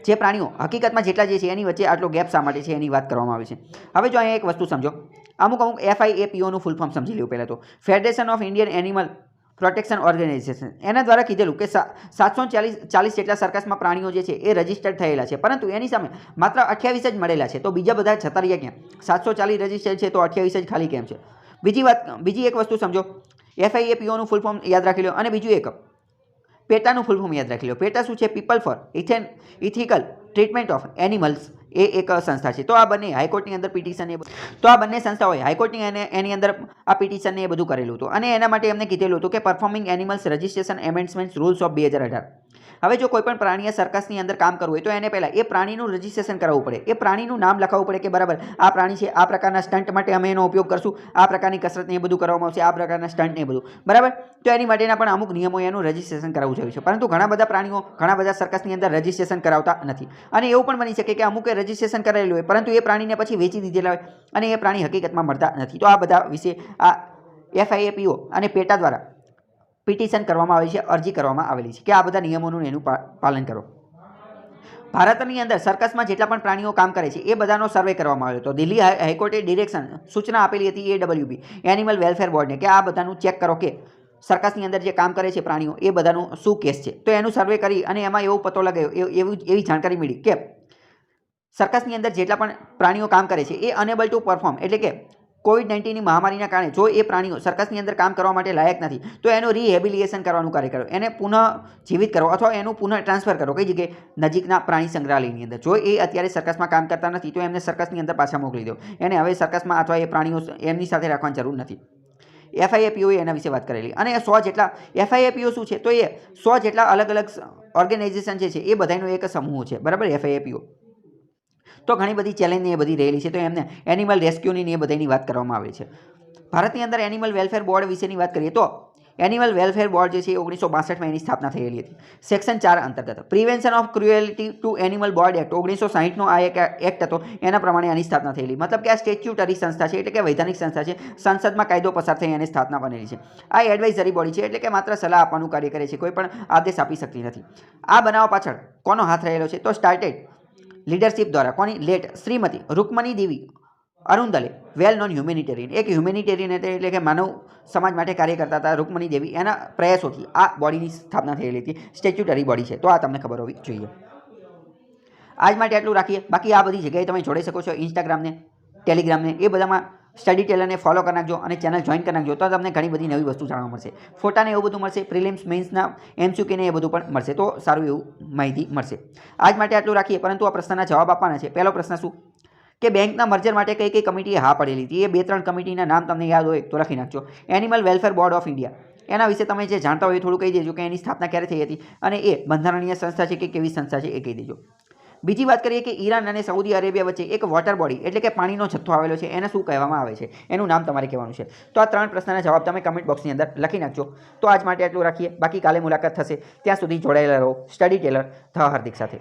જે પ્રાણીઓ હકીકતમાં જેટલા જે છે એની વચ્ચે આટલો ગેપ શા માટે છે એની વાત કરવામાં આવી છે. હવે જો અહીંયા એક વસ્તુ સમજો, અમુક FIAPOનું ફૂલ ફોર્મ સમજી લેવું પહેલાં તો. Federation of Indian animal protection organisation, એના દ્વારા કીધેલું કે 740 જેટલા સર્કસમાં પ્રાણીઓ જે છે એ રજિસ્ટર્ડ થયેલા છે, પરંતુ એની સામે માત્ર 28 જ મળેલા છે, તો બીજા બધા જતા રહ્યા ક્યાં? 740 રજિસ્ટર્ડ છે તો 28 જ ખાલી કેમ છે? બીજી એક વસ્તુ સમજો, FIAPOનું ફૂલ ફોર્મ યાદ રાખી લો, અને બીજું એક પેટાનું ફૂલ ફોર્મ યાદ રાખી લો. પેટા શું છે? People for ethical treatment of animals, એ એક સંસ્થા છે. તો આ બંને હાઈકોર્ટની અંદર પિટિશન, તો આ બંને સંસ્થાઓએ હાઈકોર્ટની એની અંદર આ પિટિશનને એ બધું કરેલું હતું, અને એના માટે એમને કીધેલું હતું કે performing animals registration amendments rules of 2018, હવે જો કોઈ પણ પ્રાણીએ સર્કસની અંદર કામ કરવું હોય તો એને પહેલાં એ પ્રાણીનું રજિસ્ટ્રેશન કરાવવું પડે, એ પ્રાણીનું નામ લખાવવું પડે કે બરાબર આ પ્રાણી છે, આ પ્રકારના સ્ટન્ટ માટે અમે એનો ઉપયોગ કરશું, આ પ્રકારની કસરતને એ બધું કરવામાં આવશે, આ પ્રકારના સ્ટન્ટ એ બધું બરાબર. તો એની માટેના પણ અમુક નિયમો એનું રજિસ્ટ્રેશન કરાવવું જરૂરી છે. પરંતુ ઘણા બધા પ્રાણીઓ ઘણા બધા સર્કસની અંદર રજિસ્ટ્રેશન કરાવતા નથી અને એવું પણ બની શકે કે અમુકે રજિસ્ટ્રેશન કરાવેલું હોય પરંતુ એ પ્રાણીને પછી વેચી દીધેલા હોય અને એ પ્રાણી હકીકતમાં મળતા નથી. તો આ બધા વિશે આ FIAPO અને પેટા દ્વારા પિટિશન કરવામાં આવી છે, અરજી કરવામાં આવેલી છે કે આ બધા નિયમોનું એનું પાલન કરો. ભારતની અંદર સર્કસમાં જેટલા પણ પ્રાણીઓ કામ કરે છે એ બધાનો સર્વે કરવામાં આવ્યો હતો. દિલ્હી હાઈકોર્ટે ડિરેક્શન સૂચના આપેલી હતી AWB એનિમલ વેલફેર બોર્ડને કે આ બધાનું ચેક કરો કે સર્કસની અંદર જે કામ કરે છે પ્રાણીઓ એ બધાનું શું કેસ છે. તો એનું સર્વે કરી અને એમાં એવો પતો લગાવ્યો, એવી જાણકારી મળી કે સર્કસની અંદર જેટલા પણ પ્રાણીઓ કામ કરે છે એ અનેબલ ટુ પરફોર્મ એટલે કે COVID-19ની મહામારીના કારણે જો એ પ્રાણીઓ સર્કસની અંદર કામ કરવા માટે લાયક નથી તો એનું રિહેબિલિટેશન કરવાનું કાર્ય કરો, એને પુનઃ જીવિત કરો અથવા એનું પુનઃ ટ્રાન્સફર કરો કઈ જગ્યાએ નજીકના પ્રાણી સંગ્રહાલયની અંદર. જો એ અત્યારે સર્કસમાં કામ કરતા નથી તો એમને સર્કસની અંદર પાછા મોકલી દો, એને હવે સર્કસમાં અથવા એ પ્રાણીઓ એમની સાથે રાખવાની જરૂર નથી. FIAPO એના વિશે વાત કરેલી અને 100 જેટલા FIAPO શું છે તો એ 100 જેટલા અલગ અલગ ઓર્ગેનાઇઝેશન જે છે એ બધાનો એક સમૂહ છે બરાબર FIAPO. તો ઘણી બધી ચેલેન્જની એ બધી રહેલી છે તો એમને એનિમલ રેસ્ક્યુની એ બધાની વાત કરવામાં આવે છે. ભારતની અંદર એનિમલ વેલફેર બોર્ડ વિશેની વાત કરીએ તો એનિમલ વેલફેર બોર્ડ જે છે એ 1962માં એની સ્થાપના થયેલી હતી. સેક્શન 4 અંતર્ગત prevention of cruelty to animal board act 1960નો આ એક એક્ટ હતો એના પ્રમાણે આની સ્થાપના થયેલી. મતલબ કે આ સ્ટેચ્યુટરી સંસ્થા છે એટલે કે વૈધાનિક સંસ્થા છે, સંસદમાં કાયદો પસાર થઈ એની સ્થાપના બનેલી છે. આ એડવાઇઝરી બોડી છે એટલે કે માત્ર સલાહ આપવાનું કાર્ય કરે છે, કોઈ પણ આદેશ આપી શકતી નથી. આ બનાવવા પાછળ કોનો હાથ રહેલો છે તો સ્ટાર્ટેડ લીડરશિપ દ્વારા કોની લેટ શ્રીમતી રૂકમણી દેવી અરુંદલે વેલ નોન હ્યુમેનિટેરિયન, એક હ્યુમેનિટેરિયન એટલે કે માનવ સમાજ માટે કાર્ય કરતા હતા રૂકમણી દેવી, એના પ્રયાસોથી આ બોડીની સ્થાપના થયેલી હતી. સ્ટેચ્યુટરી બોડી છે તો આ તમને ખબર હોવી જોઈએ. આજ માટે આટલું રાખીએ. બાકી આ બધી જગ્યાએ તમે જોડાઈ શકો છો, ઇન્સ્ટાગ્રામને, ટેલિગ્રામને, એ બધામાં સ્ટડી ટેલરને ફોલો કરી નાખજો અને ચેનલ જોઈન કરી નાખજો તો તમને ઘણી બધી નવી વસ્તુ જાણવા મળશે. ફોટાને એવું બધું મળશે, પ્રિલિમ્સ મેન્સના MCQ ને એ બધું પણ મળશે તો સારું એવું માહિતી મળશે. આજ માટે આટલું રાખીએ. પરંતુ આ પ્રશ્નના જવાબ આપવાના છે. પહેલો પ્રશ્ન શું કે બેંકના મર્જર માટે કઈ કઈ કમિટીએ હા પડેલી હતી, એ 2-3 કમિટીના નામ તમને યાદ હોય તો લખી નાખજો. Animal welfare board of India, એના વિશે તમે જે જાણતા હોય એ થોડું કહી દેજો કે એની સ્થાપના ક્યારે થઈ હતી અને એ બંધારણીય સંસ્થા છે કે કેવી સંસ્થા છે એ કહી દેજો. બીજી વાત કરીએ કે ઈરાન અને સાઉદી અરેબિયા વચ્ચે એક વોટર બોડી એટલે કે પાણીનો જથ્થો આવેલો છે, એને શું કહેવામાં આવે છે, એનું નામ તમારે કહેવાનું છે. તો આ 3 પ્રશ્નના જવાબ તમે કમેન્ટ બોક્સની અંદર લખી નાખજો. તો આજ માટે આટલું રાખીએ. બાકી કાલે મુલાકાત થશે. ત્યાં સુધી જોડાયેલા રહો સ્ટડી ટેલર ધ હાર્દિક સાથે.